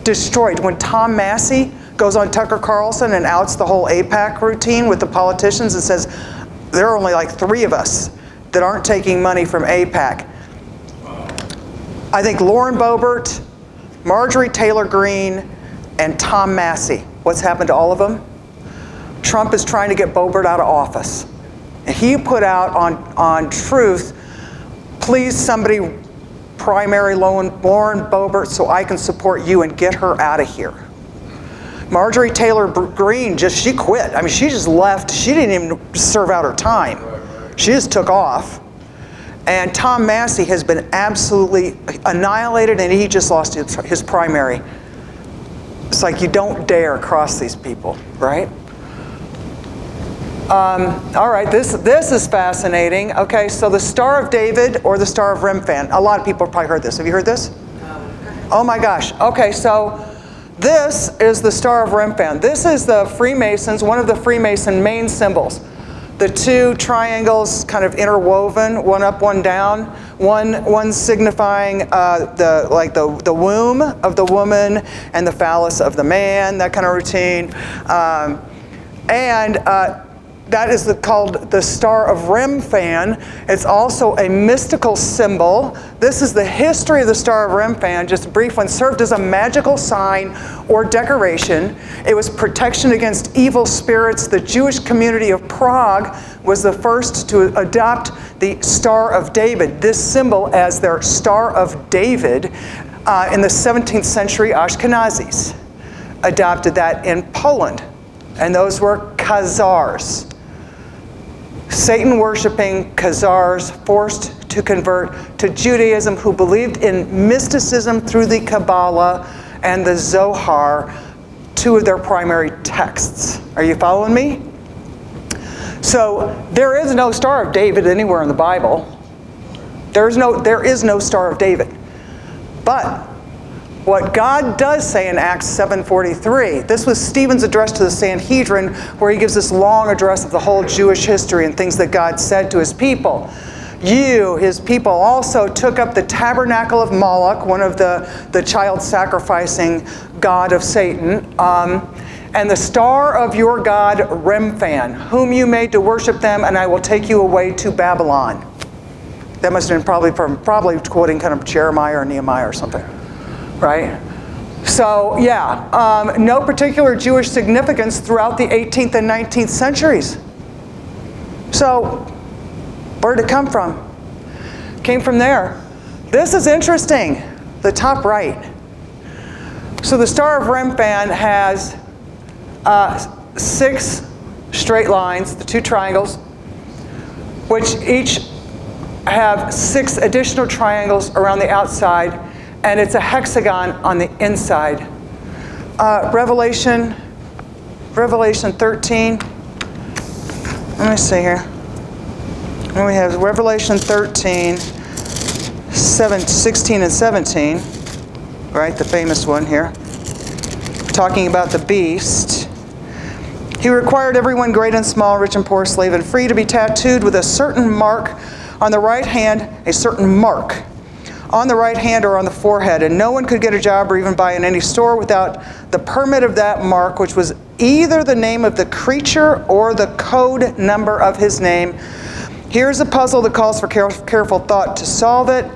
Destroyed. When Tom Massey goes on Tucker Carlson and outs the whole AIPAC routine with the politicians and says, there are only like 3 of us that aren't taking money from AIPAC. I think Lauren Boebert, Marjorie Taylor Greene, and Tom Massey. What's happened to all of them? Trump is trying to get Boebert out of office. And he put out on Truth, please somebody primary Lauren Boebert so I can support you and get her out of here. Marjorie Taylor Greene, she quit. I mean, she just left. She didn't even serve out her time. She just took off. And Tom Massey has been absolutely annihilated, and he just lost his primary. It's like you don't dare cross these people, right? All right, this is fascinating. Okay, so the Star of David or the Star of Remphan. A lot of people have probably heard this. Have you heard this? Oh my gosh. Okay, so this is the Star of Remphan. This is the Freemasons, one of the Freemason main symbols. The 2 triangles kind of interwoven, one up, one down. One signifying the womb of the woman and the phallus of the man, that kind of routine. that is called the Star of Remphan. It's also a mystical symbol. This is the history of the Star of Remphan, just a brief one. Served as a magical sign or decoration. It was protection against evil spirits. The Jewish community of Prague was the first to adopt the Star of David, this symbol as their Star of David. In the 17th century, Ashkenazis adopted that in Poland, and those were Khazars. Satan-worshipping Khazars forced to convert to Judaism, who believed in mysticism through the Kabbalah and the Zohar, two of their primary texts. Are you following me? So there is no Star of David anywhere in the Bible. There is no Star of David. But what God does say in Acts 7:43, this was Stephen's address to the Sanhedrin, where he gives this long address of the whole Jewish history and things that God said to his people. You, his people, also took up the tabernacle of Moloch, one of the child sacrificing god of Satan, and the star of your god Remphan, whom you made to worship them, and I will take you away to Babylon. That must have been probably quoting kind of Jeremiah or Nehemiah or something. Right? So, yeah, no particular Jewish significance throughout the 18th and 19th centuries. So, where did it come from? Came from there. This is interesting, the top right. So the Star of Remphan has 6 straight lines, the 2 triangles, which each have 6 additional triangles around the outside, and it's a hexagon on the inside. Revelation 13. Let me see here. And we have Revelation 13, 16 and 17. Right, the famous one here. Talking about the beast. He required everyone, great and small, rich and poor, slave and free, to be tattooed with a certain mark on the right hand, a certain mark on the right hand or on the forehead, and no one could get a job or even buy in any store without the permit of that mark, which was either the name of the creature or the code number of his name. Here's a puzzle that calls for careful thought. To solve it,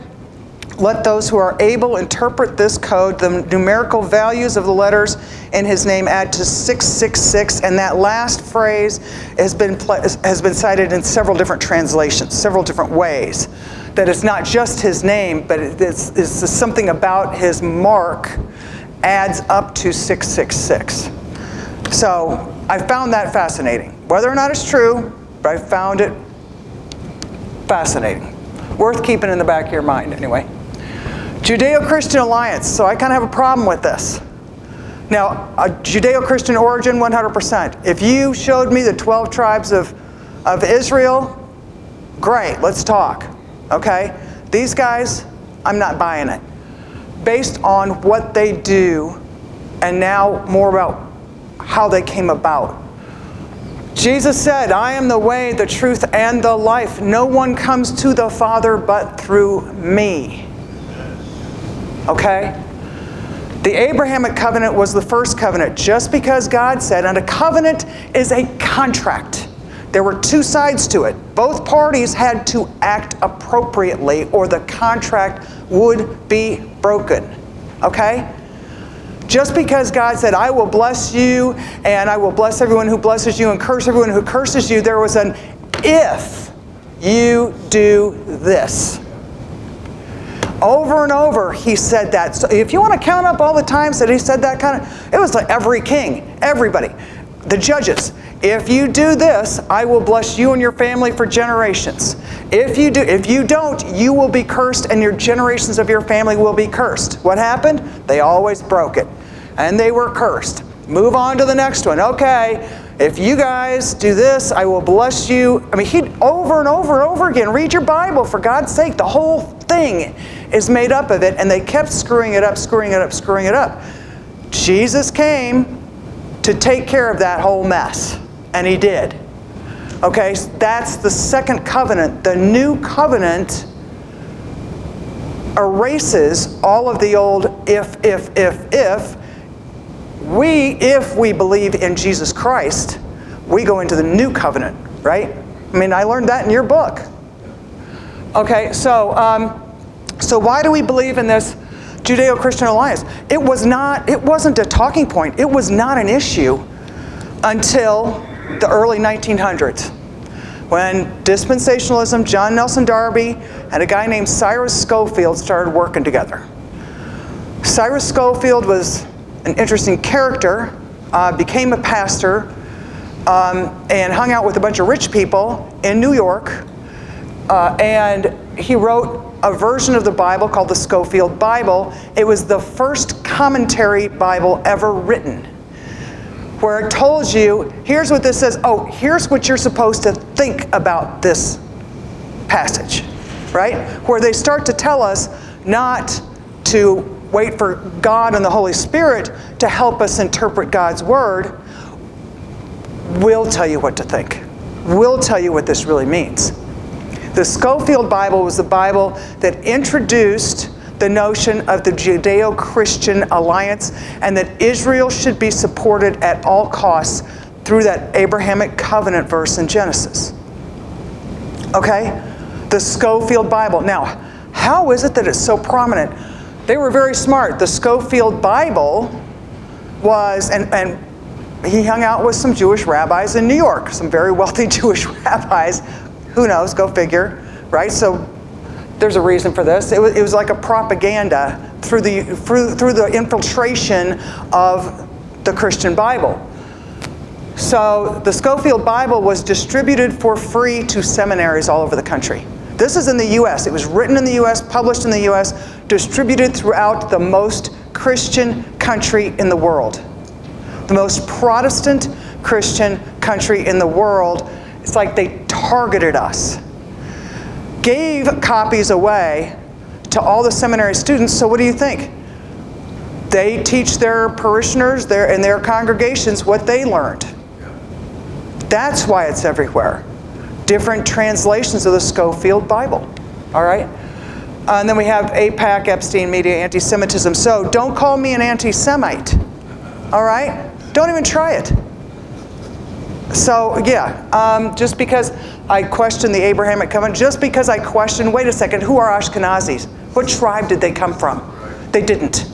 let those who are able interpret this code. The numerical values of the letters in his name add to 666, and that last phrase has been cited in several different translations, several different ways. That it's not just his name, but it's something about his mark adds up to 666. So I found that fascinating. Whether or not it's true, but I found it fascinating. Worth keeping in the back of your mind anyway. Judeo-Christian alliance. So I kind of have a problem with this. Now, a Judeo-Christian origin, 100%. If you showed me the 12 tribes of Israel, great, let's talk. Okay? These guys, I'm not buying it. Based on what they do, and now more about how they came about. Jesus said, I am the way, the truth, and the life. No one comes to the Father but through me. Okay? The Abrahamic covenant was the first covenant, just because God said, and a covenant is a contract. There were 2 sides to it. Both parties had to act appropriately or the contract would be broken. Okay? Just because God said, I will bless you and I will bless everyone who blesses you and curse everyone who curses you, there was an if you do this. Over and over he said that. So if you want to count up all the times that he said that it was like every king, everybody, the judges. If you do this, I will bless you and your family for generations. If you don't, you will be cursed and your generations of your family will be cursed. What happened? They always broke it. And they were cursed. Move on to the next one. Okay, if you guys do this, I will bless you. I mean, he over and over and over again. Read your Bible, for God's sake. The whole thing is made up of it. And they kept screwing it up, screwing it up, screwing it up. Jesus came to take care of that whole mess. And he did. Okay, so that's the second covenant. The new covenant erases all of the old if. If we believe in Jesus Christ, We go into the new covenant, right? I mean, I learned that in your book. Okay, so why do we believe in this Judeo-Christian alliance? It wasn't a talking point. It was not an issue until the early 1900s, when dispensationalism, John Nelson Darby, and a guy named Cyrus Scofield started working together. Cyrus Scofield was an interesting character, became a pastor, and hung out with a bunch of rich people in New York, and he wrote a version of the Bible called the Scofield Bible. It was the first commentary Bible ever written, where it told you, here's what this says, oh, here's what you're supposed to think about this passage, right? Where they start to tell us not to wait for God and the Holy Spirit to help us interpret God's Word. We'll tell you what to think. We'll tell you what this really means. The Scofield Bible was the Bible that introduced the notion of the Judeo-Christian alliance, and that Israel should be supported at all costs through that Abrahamic covenant verse in Genesis. Okay? The Scofield Bible. Now, how is it that it's so prominent? They were very smart. The Scofield Bible was, and he hung out with some Jewish rabbis in New York, some very wealthy Jewish rabbis. Who knows? Go figure, right? So there's a reason for this. It was like a propaganda through the infiltration of the Christian Bible. So the Scofield Bible was distributed for free to seminaries all over the country. This is in the U.S. It was written in the U.S., published in the U.S., distributed throughout the most Christian country in the world. The most Protestant Christian country in the world. It's like they targeted us. Gave copies away to all the seminary students. So what do you think? They teach their parishioners and their congregations what they learned. That's why it's everywhere. Different translations of the Scofield Bible. All right? And then we have AIPAC, Epstein Media, anti-Semitism. So don't call me an anti-Semite. All right? Don't even try it. So, yeah, just because I question the Abrahamic covenant, just because I question, wait a second, who are Ashkenazis? What tribe did they come from? They didn't.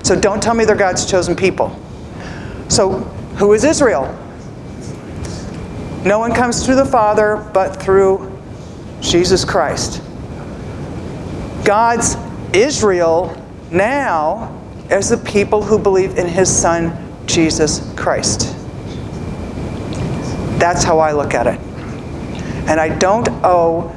So don't tell me they're God's chosen people. So, who is Israel? No one comes through the Father but through Jesus Christ. God's Israel now is the people who believe in His Son, Jesus Christ. That's how I look at it. And I don't owe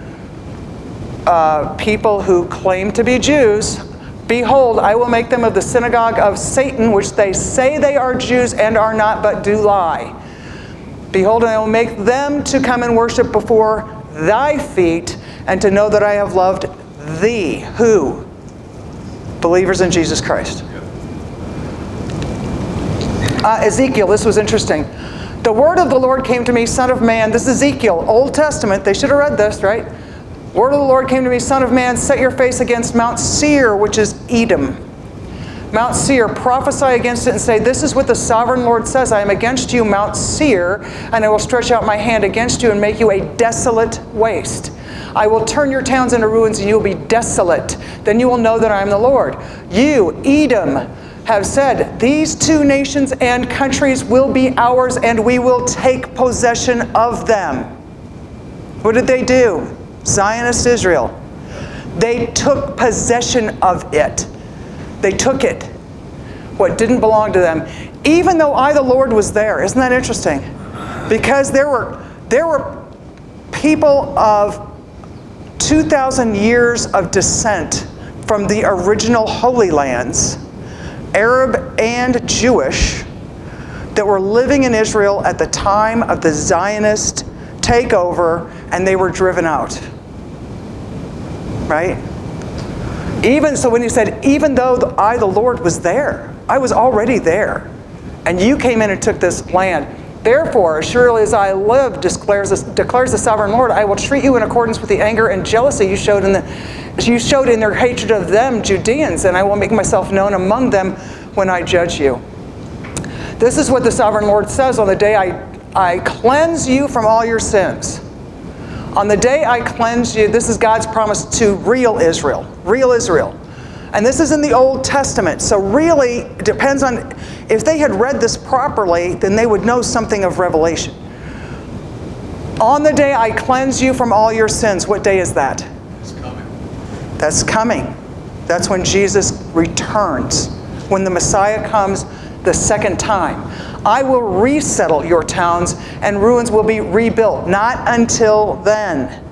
people who claim to be Jews, behold, I will make them of the synagogue of Satan, which they say they are Jews and are not, but do lie. Behold, I will make them to come and worship before thy feet, and to know that I have loved thee. Who? Believers in Jesus Christ. Ezekiel, this was interesting. The word of the Lord came to me, Son of man. This is Ezekiel, Old Testament. They should have read this, right? Word of the Lord came to me, Son of man, set your face against Mount Seir, which is Edom. Mount Seir, prophesy against it and say, this is what the sovereign Lord says. I am against you, Mount Seir, and I will stretch out my hand against you and make you a desolate waste. I will turn your towns into ruins and you will be desolate. Then you will know that I am the Lord. You, Edom, have said, these two nations and countries will be ours and we will take possession of them. What did they do? Zionist Israel. They took possession of it. They took it. What didn't belong to them. Even though I, the Lord, was there. Isn't that interesting? Because there were people of 2,000 years of descent from the original Holy Lands, Arab and Jewish, that were living in Israel at the time of the Zionist takeover, and they were driven out. Right? Even so, when he said, even though I, the Lord, was there, I was already there, and you came in and took this land. Therefore, as surely as I live, declares the sovereign Lord, I will treat you in accordance with the anger and jealousy you showed in their hatred of them, Judeans, and I will make myself known among them when I judge you. This is what the sovereign Lord says on the day I cleanse you from all your sins. On the day I cleanse you, this is God's promise to real Israel. Real Israel. And this is in the Old Testament. So really, it depends on, if they had read this properly, then they would know something of Revelation. On the day I cleanse you from all your sins. What day is that? It's coming. That's coming. That's when Jesus returns. When the Messiah comes the second time. I will resettle your towns and ruins will be rebuilt. Not until then.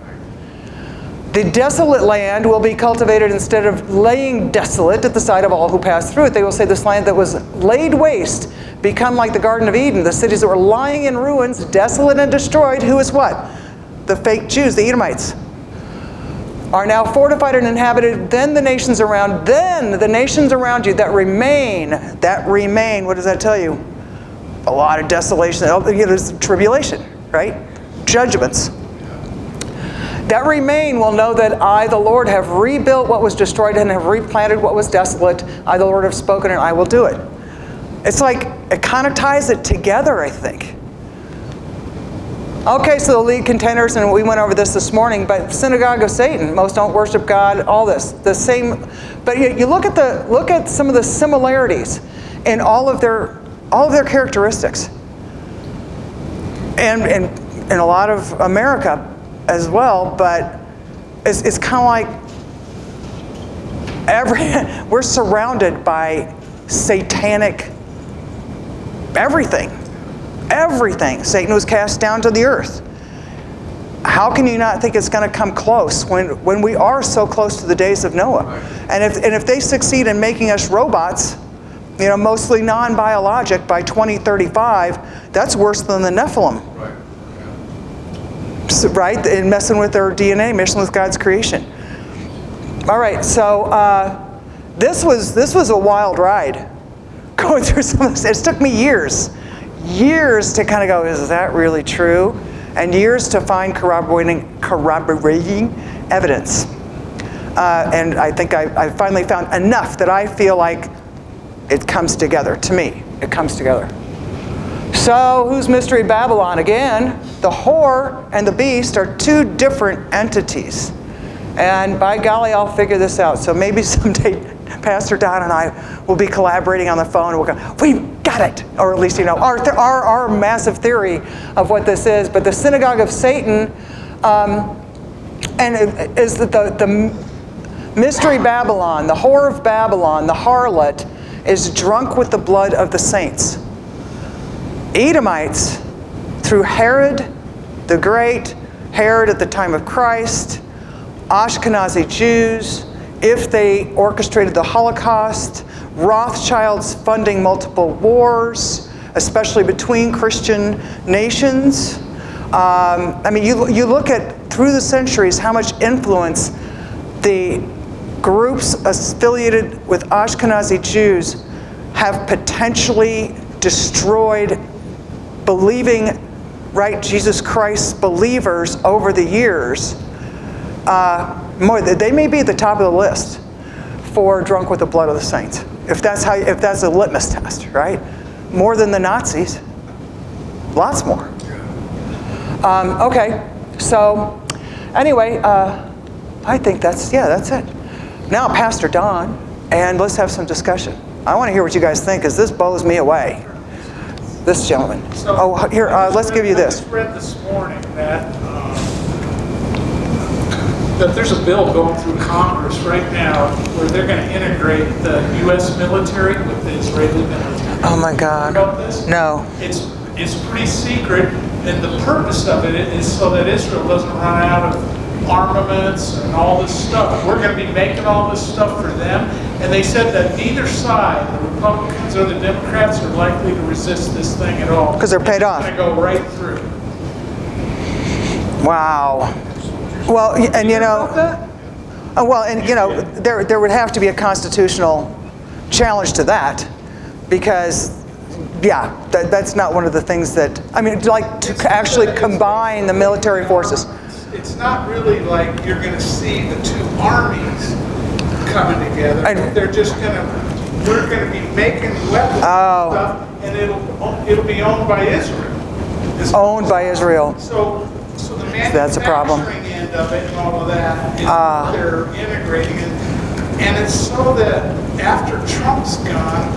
The desolate land will be cultivated instead of laying desolate at the sight of all who pass through it. They will say this land that was laid waste become like the Garden of Eden. The cities that were lying in ruins, desolate and destroyed. Who is what? The fake Jews, the Edomites. Are now fortified and inhabited. Then the nations around you that remain, what does that tell you? A lot of desolation. There's tribulation, right? Judgments. That remain will know that I, the Lord, have rebuilt what was destroyed and have replanted what was desolate. I, the Lord, have spoken and I will do it. It's like, it kind of ties it together, I think. Okay, so the lead contenders, and we went over this morning, but synagogue of Satan, most don't worship God, all this, the same. But you look at some of the similarities in all of their characteristics, and in a lot of America as well. But it's kind of like we're surrounded by satanic everything. Everything. Satan was cast down to the earth. How can you not think it's going to come close when we are so close to the days of Noah? And if they succeed in making us robots, mostly non-biologic by 2035, that's worse than the Nephilim. Right. So, right? And messing with their DNA, messing with God's creation. All right, so this was a wild ride. Going through some of this. It took me years to kind of go, is that really true? And years to find corroborating evidence. And I think I finally found enough that I feel like it comes together. To me, it comes together. So, who's Mystery Babylon? Again, the whore and the beast are two different entities. And by golly, I'll figure this out. So maybe someday Pastor Don and I will be collaborating on the phone and we'll go, we've got it. Or at least, our massive theory of what this is. But the synagogue of Satan and is that the Mystery Babylon, the whore of Babylon, the harlot, is drunk with the blood of the saints. Edomites, through Herod the Great, Herod at the time of Christ, Ashkenazi Jews, if they orchestrated the Holocaust, Rothschilds funding multiple wars, especially between Christian nations. You look at, through the centuries, how much influence the groups affiliated with Ashkenazi Jews have potentially destroyed believing, Jesus Christ believers over the years. They may be at the top of the list for drunk with the blood of the saints. If that's a litmus test, right? More than the Nazis. Lots more. Okay, so anyway, I think that's it. Now, Pastor Don, and let's have some discussion. I want to hear what you guys think, because this blows me away. This gentleman. Here, let's give you this. I just read this morning that there's a bill going through Congress right now where they're going to integrate the U.S. military with the Israeli military. Oh my God. Heard about this? No. It's pretty secret, and the purpose of it is so that Israel doesn't run out of armaments and all this stuff. We're going to be making all this stuff for them, and they said that neither side, the Republicans or the Democrats, are likely to resist this thing at all. Because they're paid off. It's going to go right through. Wow. Well, and there would have to be a constitutional challenge to that, because, that's not one of the things that, to actually combine the military forces. It's not really like you're going to see the two armies coming together. They're just we're going to be making weapons and stuff, and it'll be owned by Israel. is Owned by Israel. So the That's a problem. manufacturing end of it and all of that is what they're integrating. And it's so that after Trump's gone,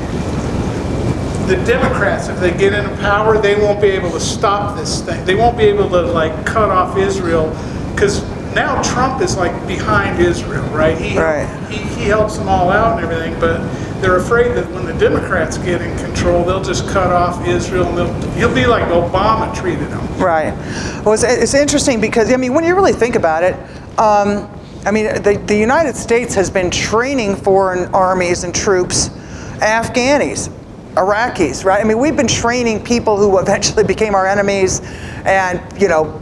the Democrats, if they get into power, they won't be able to stop this thing. They won't be able to like cut off Israel, because now Trump is like behind Israel, right? He helps them all out and everything, but they're afraid that when the Democrats get in control, they'll just cut off Israel and he'll be like Obama treated him. Right. Well, it's interesting because, I mean, when you really think about it, I mean, the United States has been training foreign armies and troops, Afghanis, Iraqis, right? I mean, we've been training people who eventually became our enemies and, you know,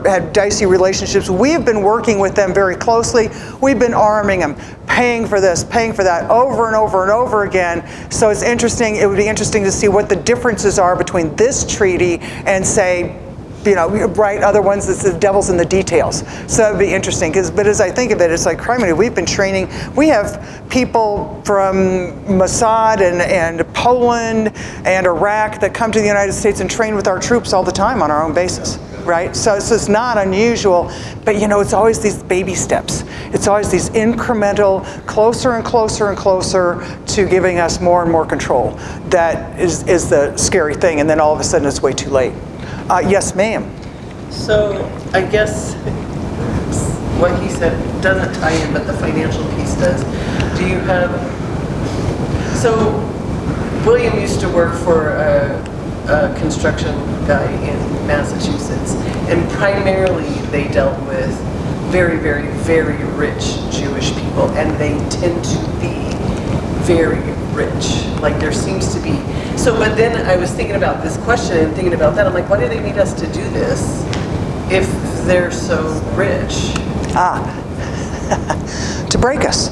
had dicey relationships. We've been working with them very closely. We've been arming them, paying for this, paying for that over and over and over again. So it's interesting, it would be interesting to see what the differences are between this treaty and, say, you know, right, other ones, it's the devil's in the details. So that would be interesting, but as I think of it, it's like, criminy, we've been training, we have people from Mossad and Poland and Iraq that come to the United States and train with our troops all the time on our own basis, right? So it's not unusual, but you know, it's always these baby steps. It's always these incremental, closer and closer and closer to giving us more and more control. That is the scary thing, and then all of a sudden it's way too late. Yes, ma'am. So I guess what he said doesn't tie in, but the financial piece does. Do you have, so William used to work for a construction guy in Massachusetts, and primarily they dealt with very, very, very rich Jewish people, and they tend to be very rich. Like there seems to be. So, but then I was thinking about this question and thinking about that. I'm like, why do they need us to do this if they're so rich? To break us.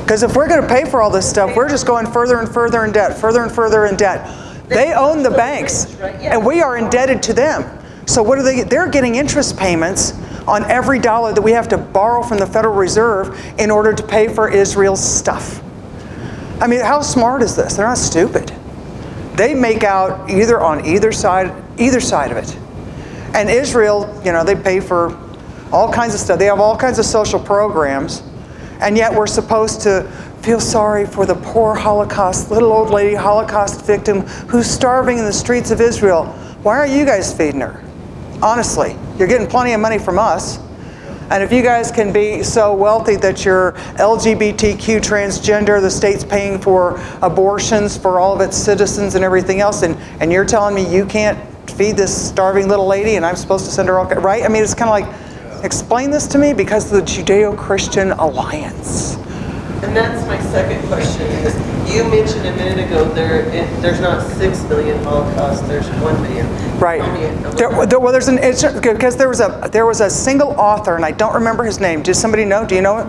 Because if we're going to pay for all this stuff, we're just going further and further in debt, further and further in debt. They own the banks, and we are indebted to them. So what are they? They're getting interest payments on every dollar that we have to borrow from the Federal Reserve in order to pay for Israel's stuff. I mean, how smart is this? They're not stupid. They make out either side of it. And Israel, you know, they pay for all kinds of stuff. They have all kinds of social programs, and yet we're supposed to feel sorry for the poor little old lady Holocaust victim who's starving in the streets of Israel. Why aren't you guys feeding her? Honestly, you're getting plenty of money from us. And if you guys can be so wealthy that you're LGBTQ transgender, the state's paying for abortions for all of its citizens and everything else, and you're telling me you can't feed this starving little lady and I'm supposed to send her all, right? I mean, it's kind of like, explain this to me, because of the Judeo-Christian alliance. And that's my second question is, you mentioned a minute ago there's not 6 million Holocaust, there's 1 million. Right. Because there was a single author, and I don't remember his name. Does somebody know? Do you know it?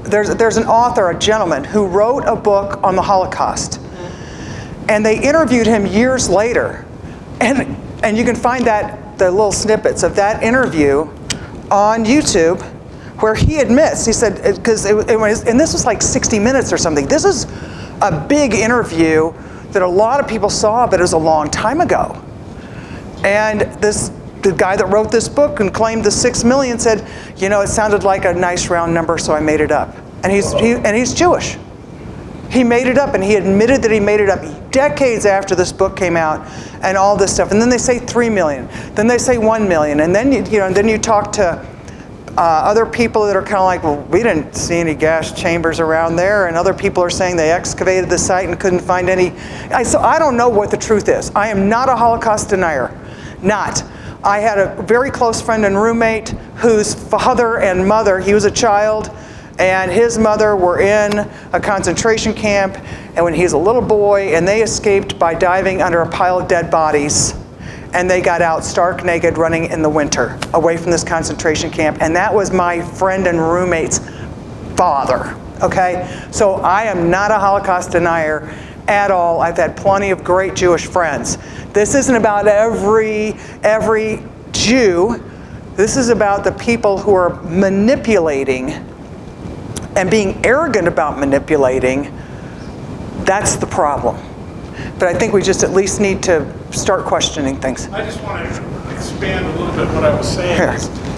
There's an author, a gentleman, who wrote a book on the Holocaust. And they interviewed him years later. And you can find the little snippets of that interview on YouTube, where he admits, he said, because and this was like 60 minutes or something. This is a big interview that a lot of people saw, but it was a long time ago. And the guy that wrote this book and claimed the 6 million said, you know, it sounded like a nice round number, so I made it up. And he's Jewish. He made it up, and he admitted that he made it up decades after this book came out and all this stuff. And then they say 3 million, then they say 1 million, and then then you talk to other people that are kind of like, well, we didn't see any gas chambers around there, and other people are saying they excavated the site and couldn't find any. So I don't know what the truth is. I am not a Holocaust denier. Not. I had a very close friend and roommate whose father and mother, he was a child, and his mother were in a concentration camp, and when he was a little boy, and they escaped by diving under a pile of dead bodies, and they got out stark naked running in the winter away from this concentration camp. And that was my friend and roommate's father, okay? So I am not a Holocaust denier at all. I've had plenty of great Jewish friends. This isn't about every Jew. This is about the people who are manipulating and being arrogant about manipulating. That's the problem. But I think we just at least need to start questioning things. I just want to expand a little bit what I was saying. Sure.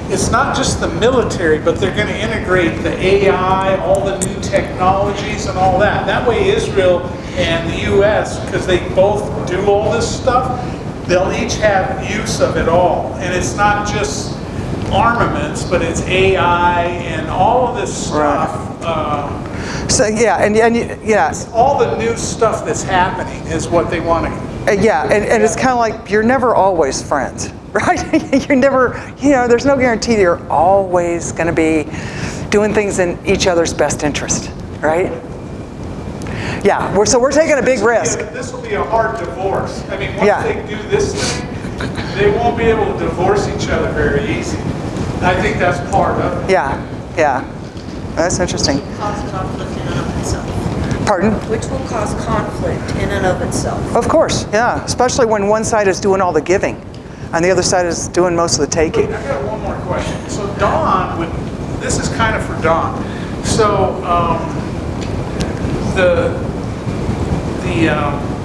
It's not just the military, but they're going to integrate the AI, all the new technologies and all that. That way Israel and the U.S., because they both do all this stuff, they'll each have use of it all. And it's not just armaments, but it's AI and all of this stuff. So yeah, and yeah, All the new stuff that's happening is what they want to. yeah, and it's kind of like you're never always friends, right? You're never, there's no guarantee that you're always going to be doing things in each other's best interest, right? Yeah, we're taking a big risk. This will be a hard divorce. I mean, once Yeah. they do this thing, they won't be able to divorce each other very easy. I think that's part of it. Yeah, that's interesting. Cause conflict in and of itself. Pardon? Which will cause conflict in and of itself. Of course, yeah, especially when one side is doing all the giving and the other side is doing most of the taking. I got one more question. So Don, this is kind of for Don. So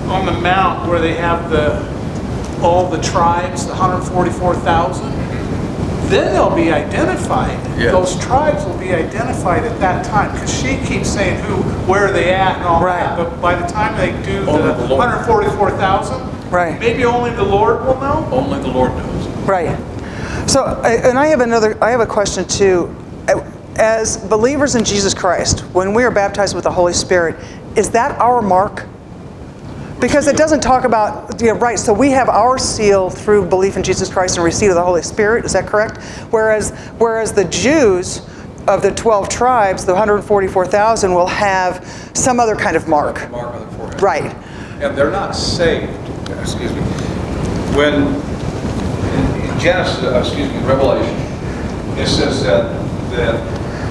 on the mount where they have all the tribes, the 144,000, then they'll be identified. Yes. Those tribes will be identified at that time, because she keeps saying where are they at and all that. Right. But by the time they do Only the the Lord. 144,000, Right. maybe only the Lord will know. Only the Lord knows. Right. So, and I have a question too. As believers in Jesus Christ, when we are baptized with the Holy Spirit, is that our mark? Because it doesn't talk about, right, so we have our seal through belief in Jesus Christ and receipt of the Holy Spirit, is that correct? Whereas the Jews of the 12 tribes, the 144,000, will have some other kind of mark. Mark on the forehead. Right. And they're not saved, excuse me. When in Genesis, Revelation, it says that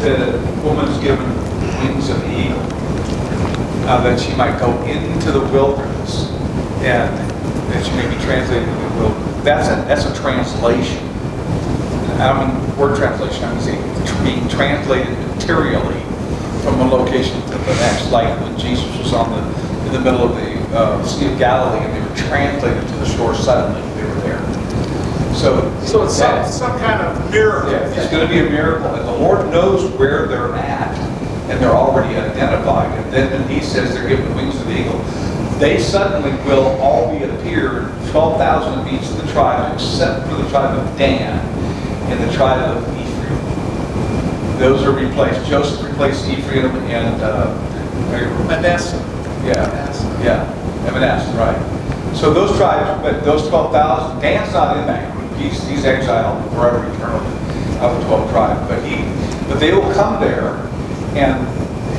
the woman's given wings of the eagle, that she might go into the wilderness, and that she may be translated into the wilderness. That's a translation. I don't mean word translation. I mean being translated materially from one location to the next. Like when Jesus was in the middle of the Sea of Galilee, and they were translated to the shore suddenly. They were there. So So it's some kind of miracle. yeah, it's going to be a miracle, and the Lord knows where they're at, and they're already identified. And then when He says they're given wings of the eagle, they suddenly will all be appeared, 12,000 of each of the tribes, except for the tribe of Dan and the tribe of Ephraim. Those are replaced. Joseph replaced Ephraim and Manasseh. And Manasseh, right. So those tribes, but those 12,000, Dan's not in that group. He's exiled forever, eternally, of the 12 tribes. But they will come there, and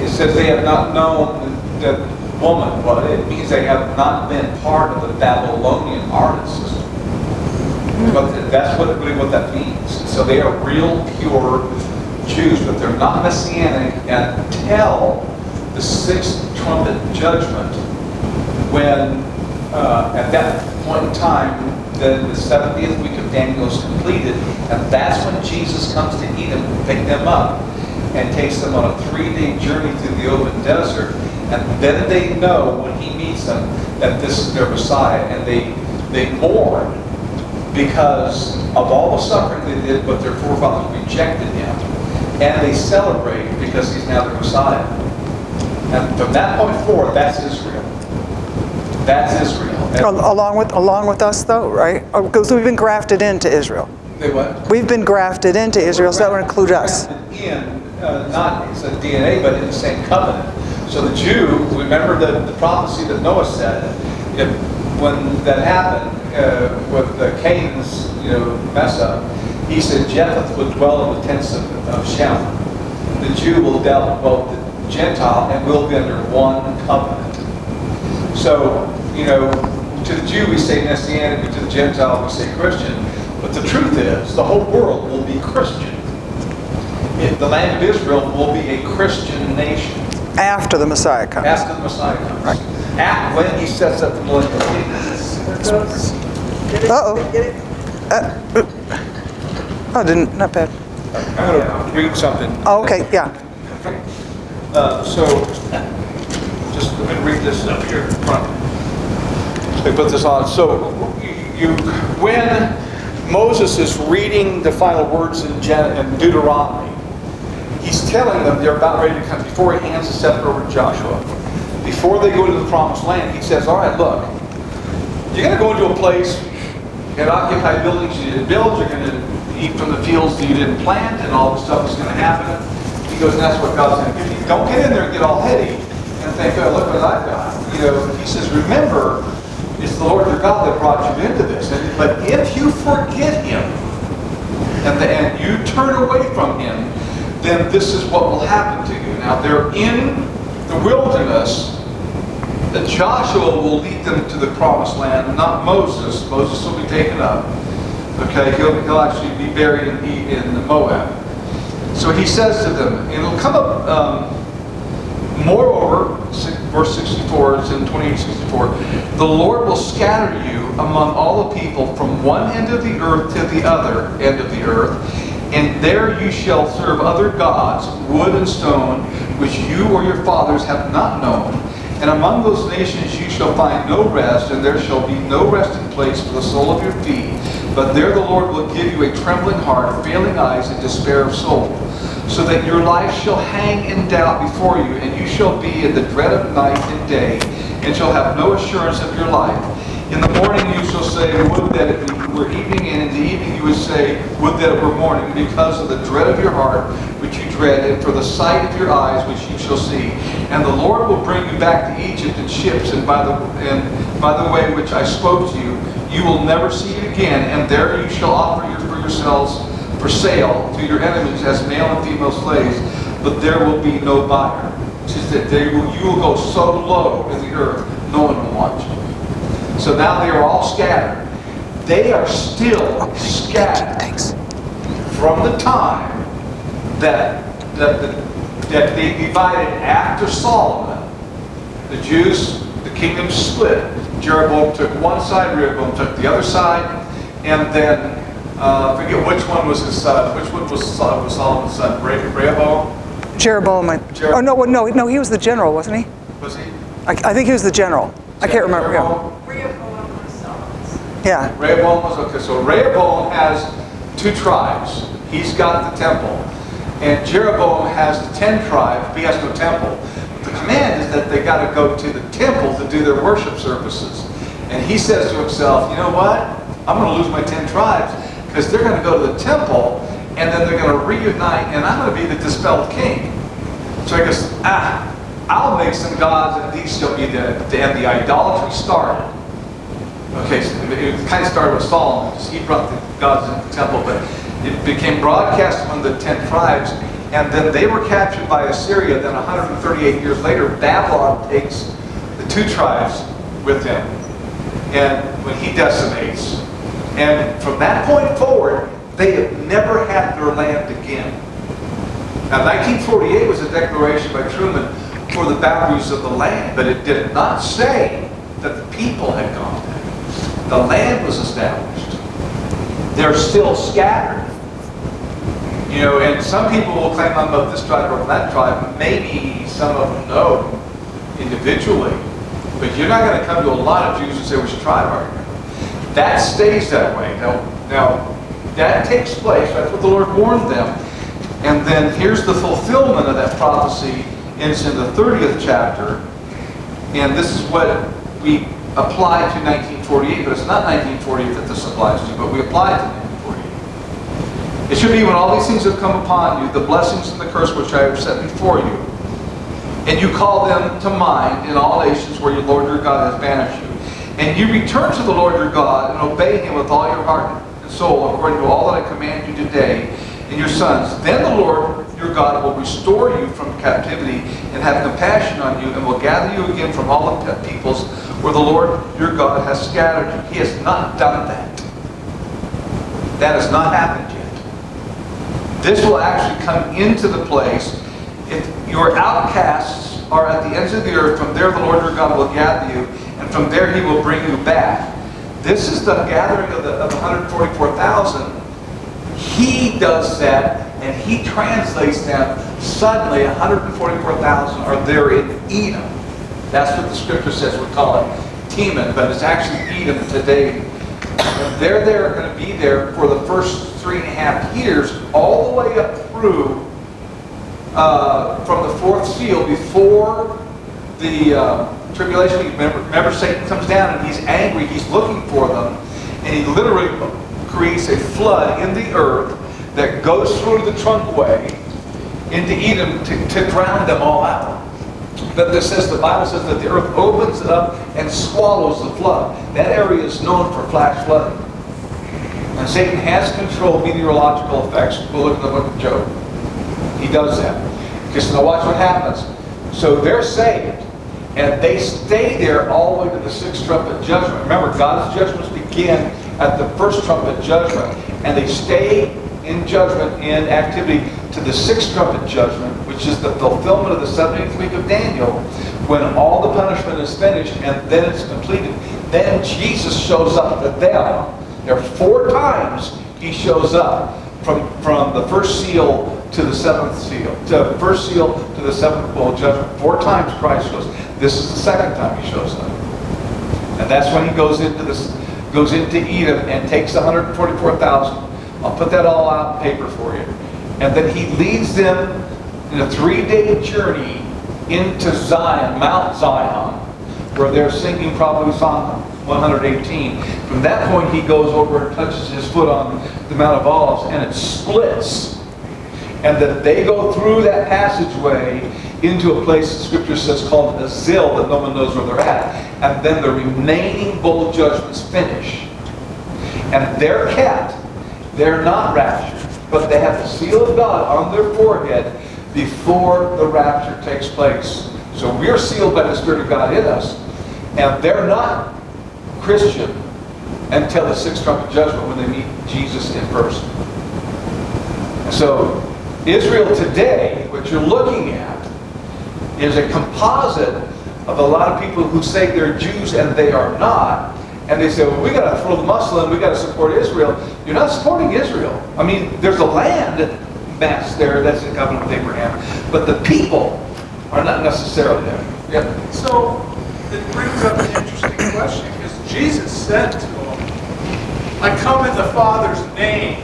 it says they have not known that woman. Well, it means they have not been part of the Babylonian art system. But that's really what that means. So they are real, pure Jews, but they're not Messianic until the sixth trumpet judgment, when at that point in time, the 70th week of Daniel is completed, and that's when Jesus comes to Edom to pick them up and takes them on a 3-day journey through the open desert. And then they know when He meets them that this is their Messiah, and they mourn because of all the suffering they did, but their forefathers rejected Him. And they celebrate because He's now their Messiah. And from that point forward, that's Israel. That's Israel. And Along with us, though, right? Because we've been grafted into Israel. they what? We've been grafted into Israel, so that would include us. Not as a DNA, but in the same covenant. So the Jew, remember the prophecy that Noah said, when that happened with Canaan's mess up, he said Japheth would dwell in the tents of Shem. The Jew will dwell with the Gentile, and we'll be under one covenant. So, to the Jew we say Messianic, but to the Gentile we say Christian. But the truth is, the whole world will be Christian. The land of Israel will be a Christian nation After the Messiah comes. after the Messiah comes. Right. When He sets up the millennial kingdom. Get it? Uh-oh. Get it? Not bad. I'm going to read something. Oh, okay, yeah. So, just let me read this up here in front. Let me put this on. So when Moses is reading the final words in Deuteronomy, he's telling them they're about ready to come, before he hands the scepter over to Joshua, before they go to the promised land, he says, all right, look, you're going to go into a place and occupy buildings you didn't build, you're going to eat from the fields that you didn't plant, and all this stuff is going to happen. He goes, and that's what God's going to give you. Don't get in there and get all heady and think, oh, look what I've got. He says, remember, it's the Lord your God that brought you into this. But if you forget Him and you turn away from Him, then this is what will happen to you. Now, they're in the wilderness. That Joshua will lead them to the promised land, not Moses. Moses will be taken up. Okay, he'll actually be buried in Moab. So he says to them, and it'll come up, moreover, verse 64, it's in 28:64, the Lord will scatter you among all the people from one end of the earth to the other end of the earth, and there you shall serve other gods, wood and stone, which you or your fathers have not known. And among those nations you shall find no rest, and there shall be no resting place for the sole of your feet. But there the Lord will give you a trembling heart, failing eyes, and despair of soul, so that your life shall hang in doubt before you, and you shall be in the dread of night and day, and shall have no assurance of your life. In the morning you shall say, would that it were evening, and in the evening you would say, would that it were morning, because of the dread of your heart, which you dread, and for the sight of your eyes, which you shall see. And the Lord will bring you back to Egypt in ships, and by the way which I spoke to you, you will never see it again, and there you shall offer for yourselves for sale to your enemies as male and female slaves, but there will be no buyer. It's just that you will go so low in the earth, no one will want you. So now they are all scattered. They are still scattered from the time that they divided after Solomon. The Jews, the kingdom split. Jeroboam took one side, Rehoboam took the other side, and then forget which one was his son. Which one was Solomon's son? Rehoboam? Jeroboam. Oh, no, he was the general, wasn't he? Was he? I think he was the general. I can't remember. Yeah. Rehoboam was Solomon's. Yeah. Rehoboam was, okay, so Rehoboam has 2 tribes. He's got the temple. And Jeroboam has the 10 tribes. He has no temple. The command is that they got to go to the temple to do their worship services. And he says to himself, you know what? I'm going to lose my 10 tribes because they're going to go to the temple and then they're going to reunite and I'm going to be the dispelled king. So he goes, I'll make some gods and these shall be and the idolatry started. Okay, so it kind of started with Solomon because he brought the gods into the temple, but it became broadcast among the 10 tribes, and then they were captured by Assyria. Then 138 years later, Babylon takes the 2 tribes with him, and when he decimates. And from that point forward, they have never had their land again. Now, 1948 was a declaration by Truman for the boundaries of the land, but it did not say that the people had gone there. The land was established. They're still scattered. And some people will claim I'm of this tribe or of that tribe. Maybe some of them know individually. But you're not going to come to a lot of Jews and say, which tribe are you? That stays that way. Now, that takes place. That's what the Lord warned them. And then here's the fulfillment of that prophecy. And it's in the 30th chapter. And this is what we apply to 1948. But it's not 1948 that this applies to, but we apply it to 1948. It should be when all these things have come upon you, the blessings and the curse which I have set before you, and you call them to mind in all nations where your Lord your God has banished you. And you return to the Lord your God and obey Him with all your heart and soul, according to all that I command you today, and your sons. Then the Lord your God will restore you from captivity and have compassion on you, and will gather you again from all the peoples where the Lord your God has scattered you. He has not done that. That has not happened yet. This will actually come into the place. If your outcasts are at the ends of the earth, from there the Lord your God will gather you, and from there He will bring you back. This is the gathering of the 144,000. He does that, and He translates them. Suddenly, 144,000 are there in Edom. That's what the Scripture says we call it. Teman, but it's actually Edom today. And they're going to be there for the first 3.5 years, all the way up through from the fourth seal, before the tribulation. Remember, Satan comes down and he's angry. He's looking for them, and he literally creates a flood in the earth that goes through the trunkway into Edom to drown them all out. But this says, the Bible says that the earth opens it up and swallows the flood. That area is known for flash flooding. And Satan has controlled meteorological effects. We'll look at the book of Job. He does that. Just now watch what happens. So they're saved, and they stay there all the way to the sixth trumpet judgment. Remember, God's judgments begin at the first trumpet judgment, and they stay in judgment, in activity, to the sixth trumpet judgment, which is the fulfillment of the 70th week of Daniel, when all the punishment is finished and then it's completed. Then Jesus shows up to them. There are 4 times he shows up, from the first seal to the seventh seal, to the first seal to the seventh bowl judgment. 4 times Christ shows. This is the second time he shows up, and that's when he goes into Edom and takes 144,000. I'll put that all out in paper for you. And then he leads them in a 3-day journey into Zion, Mount Zion, where they're singing probably Psalm 118. From that point, he goes over and touches his foot on the Mount of Olives, and it splits. And that they go through that passageway into a place that Scripture says called Azil, that no one knows where they're at. And then the remaining bowl judgments finish. And they're kept. They're not raptured, but they have the seal of God on their forehead before the rapture takes place. So we're sealed by the Spirit of God in us, and they're not Christian until the sixth trumpet judgment, when they meet Jesus in person. So Israel today, what you're looking at, is a composite of a lot of people who say they're Jews and they are not. And they say, well, we got to throw the muscle in, we got to support Israel. You're not supporting Israel. I mean, there's a land mass there, that's the covenant with Abraham. But the people are not necessarily there. Yep. So it brings up an interesting question, because Jesus said to them, I come in the Father's name,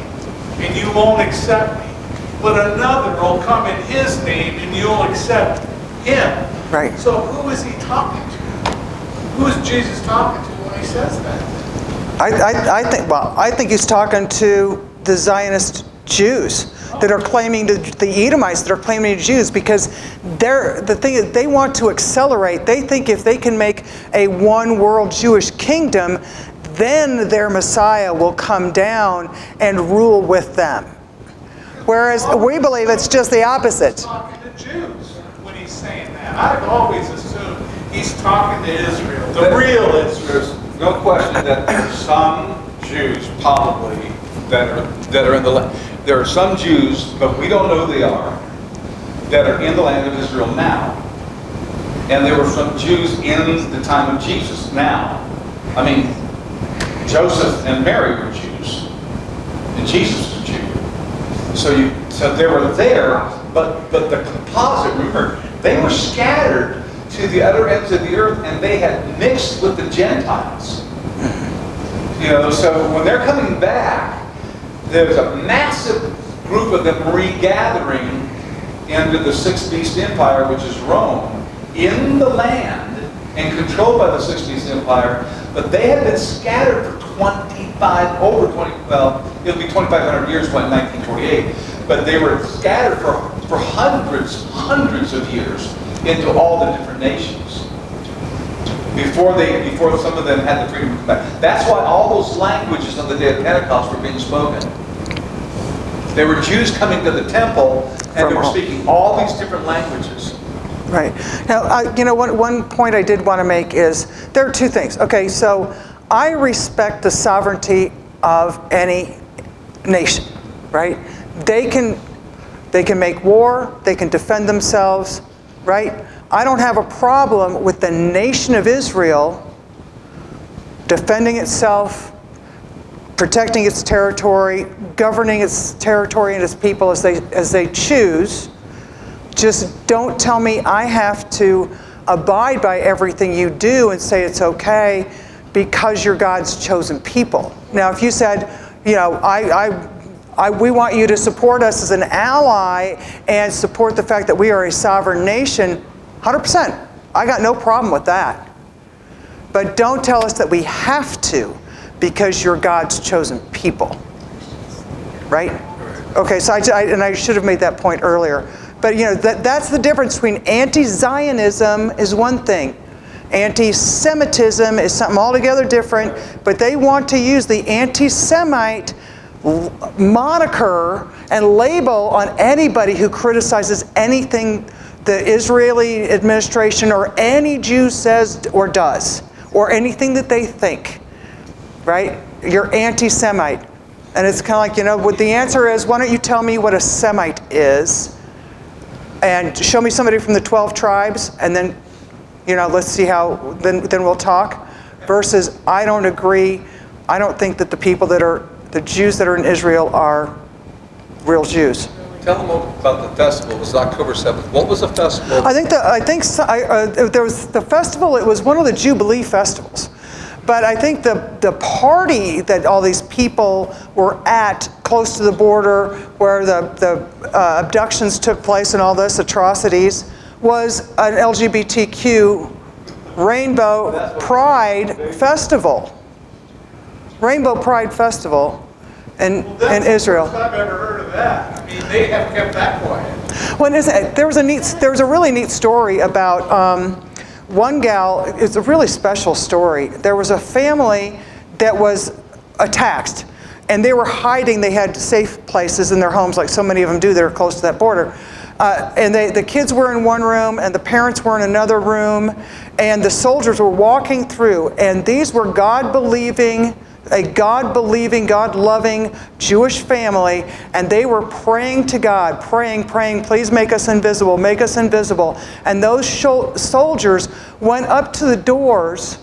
and you won't accept me. But another will come in his name, and you'll accept him. Right. So who is he talking to? Who is Jesus talking to when he says that? I think he's talking to the Zionist Jews that are claiming to, the Edomites that are claiming to Jews, because the thing is, they want to accelerate. They think if they can make a one world Jewish kingdom, then their Messiah will come down and rule with them. Whereas we believe it's just the opposite. He's talking to Jews when he's saying that. I've always assumed he's talking to Israel, the real Israel. There's no question that there are some Jews, probably, that are in the land. There are some Jews, but we don't know who they are, that are in the land of Israel now. And there were some Jews in the time of Jesus now. I mean, Joseph and Mary were Jews, and Jesus was a Jew. So they were there, but the composite, remember, they were scattered to the other ends of the earth, and they had mixed with the Gentiles. You know, so when they're coming back, there's a massive group of them regathering into the Sixth Beast Empire, which is Rome, in the land and controlled by the Sixth Beast Empire. But they had been scattered for it'll be 2,500 years by 1948. But they were scattered for hundreds of years into all the different nations before some of them had the freedom to come back. That's why all those languages on the day of Pentecost were being spoken. There were Jews coming to the temple, and they were speaking all these different languages. Right. Now, one point I did want to make is there are two things. Okay, so I respect the sovereignty of any nation, right? They can make war, they can defend themselves, right? I don't have a problem with the nation of Israel defending itself, protecting its territory, governing its territory and its people as they choose. Just don't tell me I have to abide by everything you do and say it's okay because you're God's chosen people. Now, if you said, you know, we want you to support us as an ally and support the fact that we are a sovereign nation, 100%. I got no problem with that. But don't tell us that we have to because you're God's chosen people. Right? Okay, so I should have made that point earlier. But you know, that's the difference between anti-Zionism is one thing. Anti-Semitism is something altogether different, but they want to use the anti-Semite moniker and label on anybody who criticizes anything the Israeli administration or any Jew says or does, or anything that they think, right? You're anti-Semite. And it's kind of like, you know, what the answer is, why don't you tell me what a Semite is? And show me somebody from the 12 tribes, and then, you know, let's see how, then we'll talk. Versus, I don't agree. I don't think that the people that are, the Jews that are in Israel are real Jews. Tell them about the festival. It was October 7th. What was the festival? There was the festival, it was one of the Jubilee festivals. But I think the party that all these people were at close to the border where the abductions took place and all this atrocities was an LGBTQ Rainbow Pride Festival. Rainbow Pride Festival in Israel. That's the first I've ever heard of that. I mean, they have kept that quiet. Well, there was a really neat story about one gal. It's a really special story. There was a family that was attacked, and they were hiding. They had safe places in their homes, like so many of them do that are close to that border. And the kids were in one room, and the parents were in another room, and the soldiers were walking through. And these were God-believing, God-loving Jewish family, and they were praying to God, praying, please make us invisible, make us invisible. And those soldiers went up to the doors,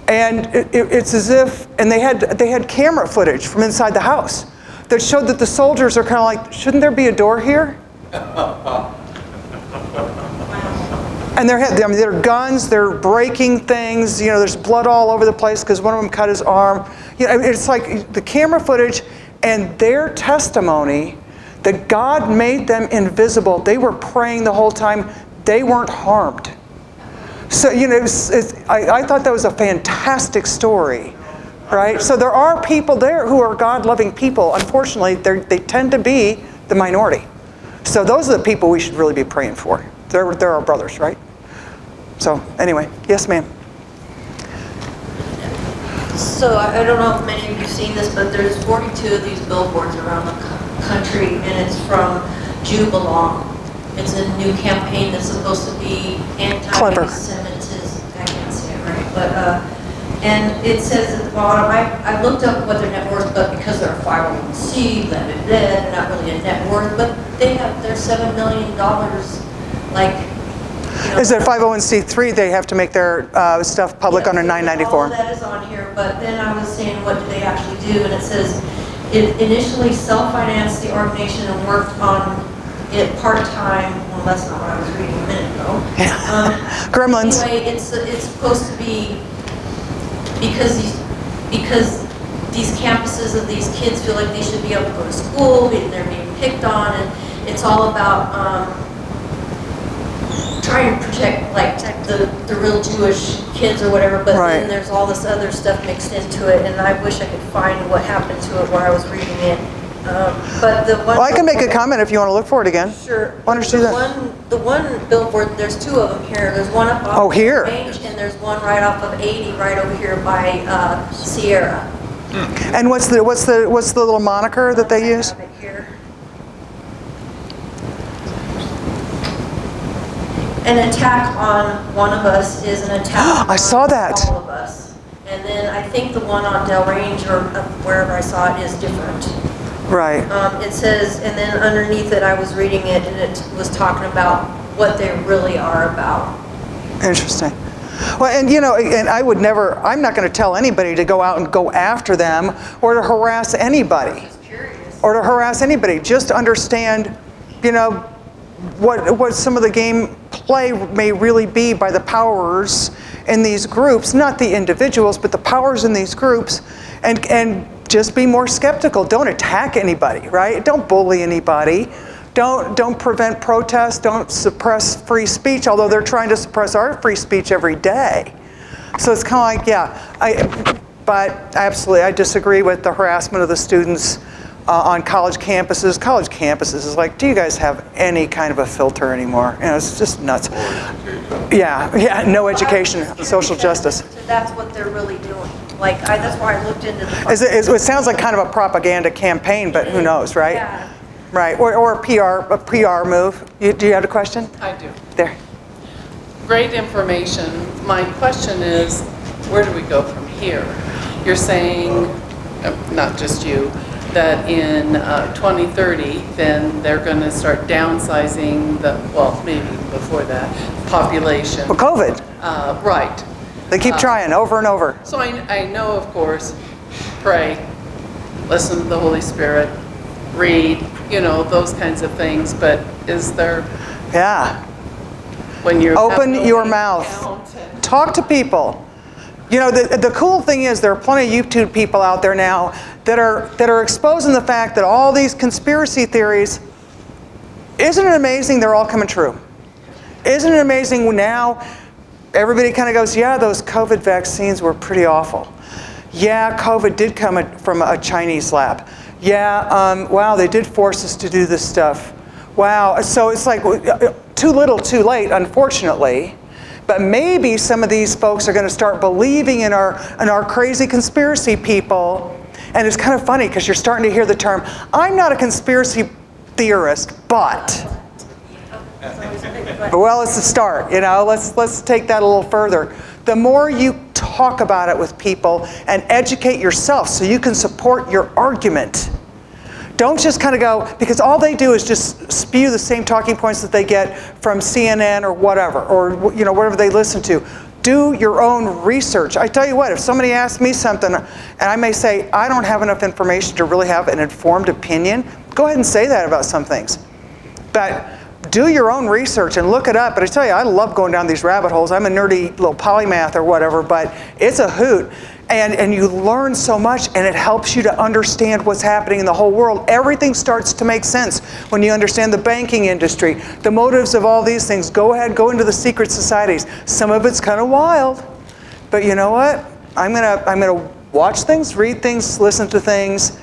and it's as if, and they had camera footage from inside the house that showed that the soldiers are kind of like, shouldn't there be a door here? And there are guns, they're breaking things, you know, there's blood all over the place because one of them cut his arm. You know, it's like the camera footage and their testimony that God made them invisible. They were praying the whole time. They weren't harmed. So, you know, I thought that was a fantastic story, right? So there are people there who are God-loving people. Unfortunately, they tend to be the minority. So those are the people we should really be praying for. They're our brothers, right? So anyway, yes, ma'am. So I don't know if many of you have seen this, but there's 42 of these billboards around the country, and it's from Jew Belong. It's a new campaign that's supposed to be anti-Semitism. I can't say it right, but and it says at the bottom. I looked up what their net worth, but because they're a 501c, they're not really a net worth, but they have their $7 million. Like, you know, Is it 501c3? They have to make their stuff public under 994. All of that is on here, but then I was saying, what do they actually do? And it says, it initially self-financed the organization and worked on it part-time. Well, that's not what I was reading a minute ago. Gremlins. Anyway, it's supposed to be because these campuses of these kids feel like they should be able to go to school, and they're being picked on, and it's all about trying to protect like the real Jewish kids or whatever, but Right. then there's all this other stuff mixed into it, and I wish I could find what happened to it where I was reading it. But the one. Well, I can make a comment if you want to look for it again. Sure. Why don't you do that? The one billboard, there's two of them here. There's one up off here. Range, and there's one right off of 80 right over here by Sierra. And what's the little moniker that they use? I have it here. An attack on one of us is an attack I saw that. on all of us. And then I think the one on Del Range or wherever I saw it is different. Right. It says, and then underneath it, I was reading it, and it was talking about what they really are about. Interesting. Well, and you know, and I'm not going to tell anybody to go out and go after them or to harass anybody. Just curious. Or to harass anybody. Just understand, you know, what some of the game play may really be by the powers in these groups, not the individuals, but the powers in these groups, and just be more skeptical. Don't attack anybody, right? Don't bully anybody. Don't prevent protests. Don't suppress free speech, although they're trying to suppress our free speech every day. So it's kind of like, but absolutely, I disagree with the harassment of the students on college campuses. College campuses is like, do you guys have any kind of a filter anymore? You know, it's just nuts. Yeah, no education, social justice. So that's what they're really doing. Like, that's why I looked into the. It sounds like kind of a propaganda campaign, but who knows, right? Yeah. Right, or a PR move. Do you have a question? I do. There. Great information. My question is, where do we go from here? You're saying, not just you, that in 2030, then they're going to start downsizing maybe before that, population. Well, COVID. Right. They keep trying over and over. So I know, of course, pray, listen to the Holy Spirit, read, those kinds of things, but is there, Yeah. when you're... Open your mouth. Talk to people. The cool thing is there are plenty of YouTube people out there now that are exposing the fact that all these conspiracy theories, isn't it amazing they're all coming true? Isn't it amazing now everybody kind of goes, yeah, those COVID vaccines were pretty awful. Yeah, COVID did come from a Chinese lab. Yeah, wow, they did force us to do this stuff. Wow, so it's like too little, too late, unfortunately. But maybe some of these folks are going to start believing in our crazy conspiracy people. And it's kind of funny because you're starting to hear the term, I'm not a conspiracy theorist, but. Well, it's a start, let's take that a little further. The more you talk about it with people and educate yourself so you can support your argument. Don't just kind of go, because all they do is just spew the same talking points that they get from CNN or whatever, or whatever they listen to. Do your own research. I tell you what, if somebody asks me something and I may say, I don't have enough information to really have an informed opinion, go ahead and say that about some things. But do your own research and look it up. But I tell you, I love going down these rabbit holes. I'm a nerdy little polymath or whatever, but it's a hoot. And you learn so much, and it helps you to understand what's happening in the whole world. Everything starts to make sense when you understand the banking industry, the motives of all these things. Go ahead, go into the secret societies. Some of it's kind of wild, but you know what? I'm gonna watch things, read things, listen to things,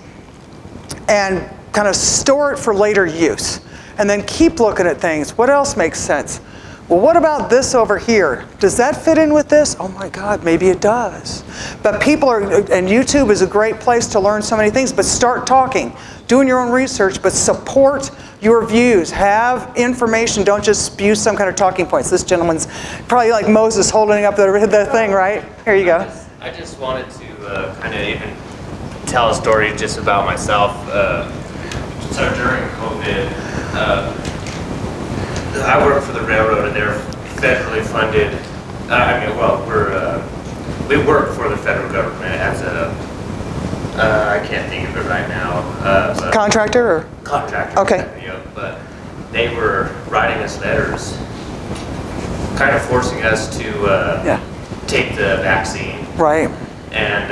and kind of store it for later use. And then keep looking at things. What else makes sense? Well, what about this over here? Does that fit in with this? Oh my God, maybe it does. But and YouTube is a great place to learn so many things, but start talking, doing your own research, but support your views. Have information, don't just spew some kind of talking points. This gentleman's probably like Moses holding up the thing, right? Here you go. I just wanted to kind of even tell a story just about myself. So during COVID, I work for the railroad, and they're federally funded. We work for the federal government as a, I can't think of it right now. But Contractor or? Contractor. Okay. Yeah, but they were writing us letters, kind of forcing us to take the vaccine. Right. And,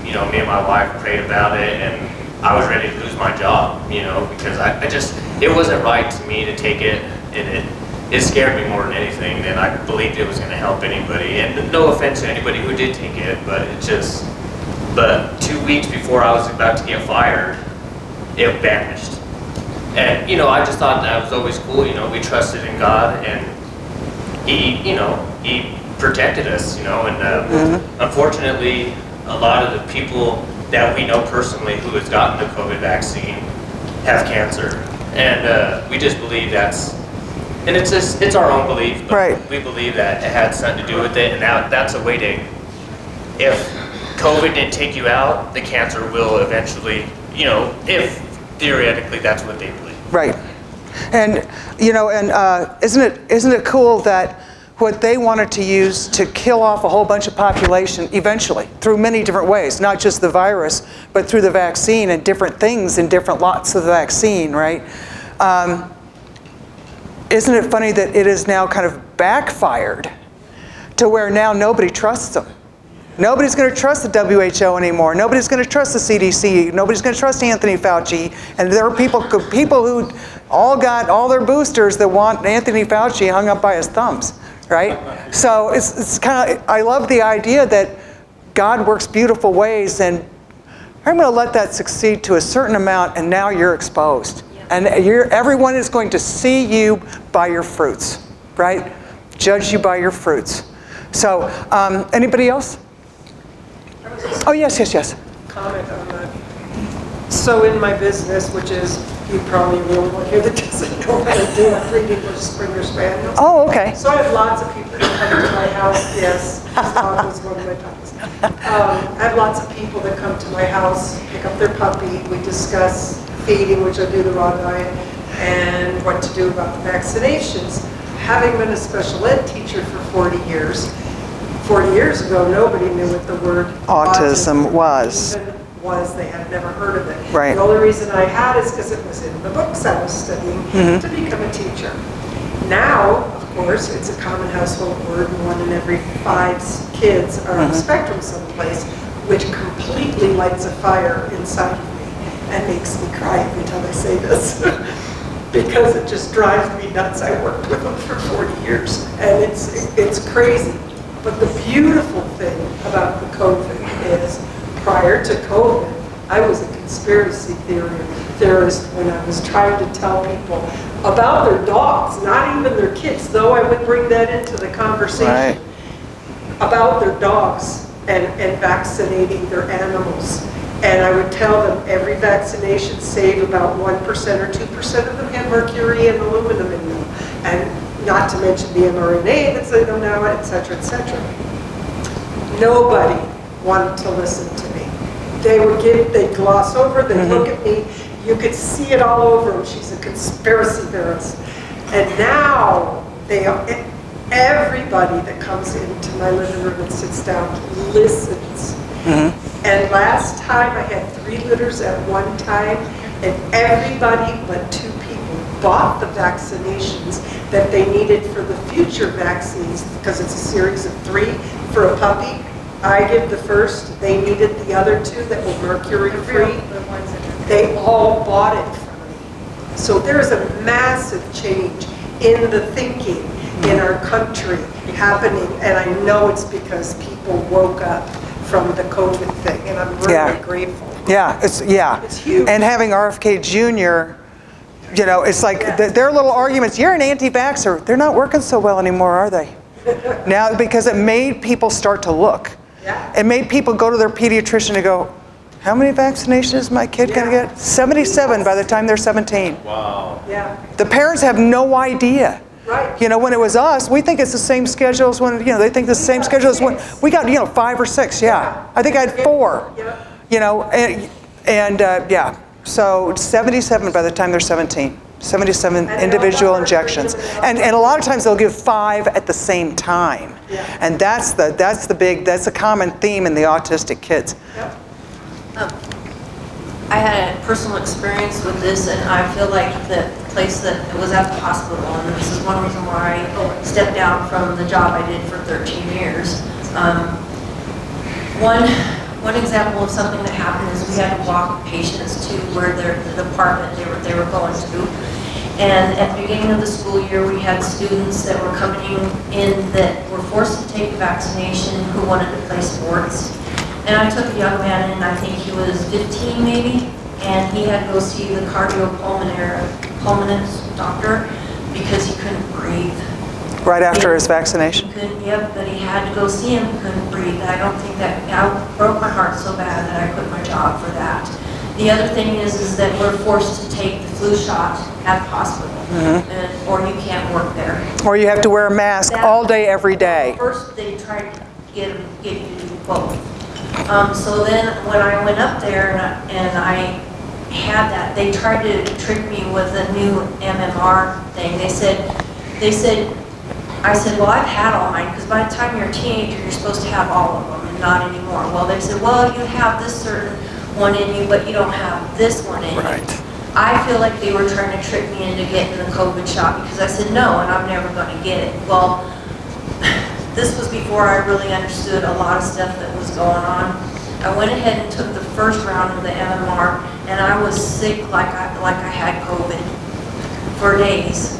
me and my wife prayed about it, and I was ready to lose my job, because it wasn't right to me to take it, and it scared me more than anything, and I believed it was going to help anybody. And no offense to anybody who did take it, but 2 weeks before I was about to get fired, it vanished. And, I just thought that was always cool, we trusted in God, and He protected us, and unfortunately, a lot of the people that we know personally who has gotten the COVID vaccine have cancer. And we just believe it's our own belief, but right. We believe that it had something to do with it, and that's a way to, if COVID didn't take you out, the cancer will eventually, if theoretically that's what they believe. Right. And, isn't it cool that what they wanted to use to kill off a whole bunch of population eventually through many different ways, not just the virus, but through the vaccine and different things in different lots of the vaccine, right? isn't it funny that it is now kind of backfired to where now nobody trusts them? Nobody's going to trust the WHO anymore. Nobody's going to trust the CDC. Nobody's going to trust Anthony Fauci. And there are people who all got all their boosters that want Anthony Fauci hung up by his thumbs, right? So it's kind of, I love the idea that God works beautiful ways, and I'm going to let that succeed to a certain amount, and now you're exposed. And everyone is going to see you by your fruits, right? Judge you by your fruits. So, anybody else? Oh, yes. Comment on that. So in my business, which is, you probably will one here that doesn't know how to do a breed English Springer Spaniels. Oh, okay. So I have lots of people that come to my house. Yes, this dog was one of my dogs. I have lots of people that come to my house, pick up their puppy. We discuss feeding, which I do the raw diet, and what to do about the vaccinations. Having been a special ed teacher for 40 years ago, nobody knew what the word Autism was. even was. They had never heard of it. Right. The only reason I had is because it was in the books I was studying to become a teacher. Now, of course, it's a common household word, and 1 in every 5 kids are on the spectrum someplace, which completely lights a fire inside of me and makes me cry every time I say this. Because it just drives me nuts. I worked with them for 40 years, and it's crazy. But the beautiful thing about the COVID is, prior to COVID, I was a conspiracy theorist when I was trying to tell people about their dogs, not even their kids, though I would bring that into the conversation, Right. about their dogs and vaccinating their animals. And I would tell them every vaccination saved about 1% or 2% of them had mercury and aluminum in them. And not to mention the mRNA that's in them now, et cetera, et cetera. Nobody wanted to listen to me. They'd gloss over, they'd look at me, you could see it all over them. She's a conspiracy theorist. And now, everybody that comes into my living room and sits down listens. And last time I had 3 litters at one time, and everybody but 2 people bought the vaccinations that they needed for the future vaccines, because it's a series of 3 for a puppy. I give the first, they needed the other 2 that were mercury-free. They all bought it from me. So there's a massive change in the thinking in our country happening, and I know it's because people woke up from the COVID thing, and I'm really grateful. Yeah, It's huge. And having RFK Jr., you know, it's like their little arguments, you're an anti-vaxxer. They're not working so well anymore, are they? Now, because it made people start to look. Yeah. It made people go to their pediatrician and go, how many vaccinations is my kid going to get? 77 by the time they're 17. Wow. Yeah, The parents have no idea. right. You know, when it was us, we think it's the same schedule as when, you know, they think the same schedule as when, we got, you know, 5 or 6, yeah. I think I had 4, Yeah. you know, and yeah. So 77 by the time they're 17. 77 individual injections. And a lot of times they'll give 5 at the same time. Yeah. And that's a common theme in the autistic kids. Yep. I had a personal experience with this, and I feel like the place that it was at the hospital, and this is one reason why I stepped down from the job I did for 13 years. One example of something that happened is we had to walk patients to where the department they were going to. And at the beginning of the school year, we had students that were coming in that were forced to take the vaccination who wanted to play sports. And I took a young man in, I think he was 15 maybe, and he had to go see the cardiopulmonary doctor because he couldn't breathe. Right after his vaccination. He couldn't, yep, but he had to go see him, couldn't breathe. I don't think that, I broke my heart so bad that I quit my job for that. The other thing is that we're forced to take the flu shot at the hospital, or you can't work there. Or you have to wear a mask all day, every day. First, they tried to get you to do both. So then, when I went up there and I had that, they tried to trick me with a new MMR thing. They said, I said, well, I've had all mine, because by the time you're a teenager, you're supposed to have all of them, and not anymore. Well, they said, well, you have this certain one in you, but you don't have this one in you. Right. I feel like they were trying to trick me into getting the COVID shot because I said no, and I'm never going to get it. Well, this was before I really understood a lot of stuff that was going on. I went ahead and took the first round of the MMR, and I was sick like I had COVID for days,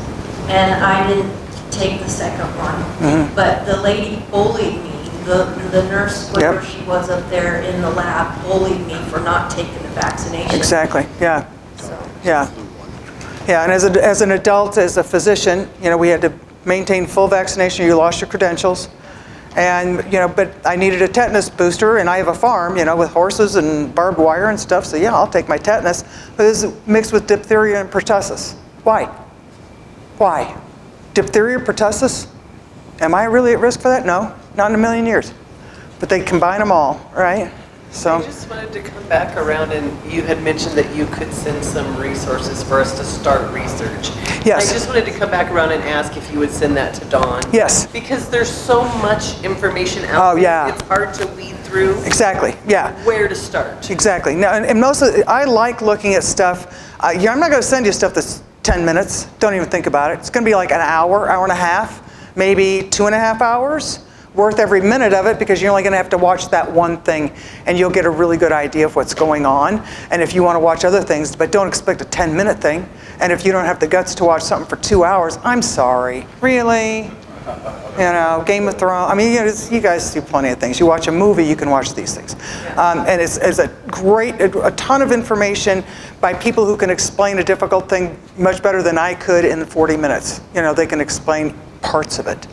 and I didn't take the second one. But the lady bullied me. The nurse, whatever Yep. she was up there in the lab, bullied me for not taking the vaccination. Exactly, yeah. So, Yeah. Yeah, and as an adult, as a physician, we had to maintain full vaccination. You lost your credentials. And, but I needed a tetanus booster, and I have a farm, with horses and barbed wire and stuff. So yeah, I'll take my tetanus. But this is mixed with diphtheria and pertussis. Why? Why? Diphtheria, pertussis? Am I really at risk for that? No, not in a million years. But they combine them all, right? So. I just wanted to come back around, and you had mentioned that you could send some resources for us to start research. Yes. I just wanted to come back around and ask if you would send that to Dawn. Yes. Because there's so much information out Oh, there. yeah. It's hard to weed through Exactly, yeah. where to start. Exactly. Now, and most of I like looking at stuff. I'm not going to send you stuff that's 10 minutes. Don't even think about it. It's going to be like an hour, hour and a half, maybe 2.5 hours worth every minute of it, because you're only going to have to watch that one thing, and you'll get a really good idea of what's going on. And if you want to watch other things, but don't expect a 10-minute thing. And if you don't have the guts to watch something for 2 hours, I'm sorry. Really? Game of Thrones. I mean, you guys do plenty of things. You watch a movie, you can watch these things. And it's a ton of information by people who can explain a difficult thing much better than I could in 40 minutes. They can explain parts of it.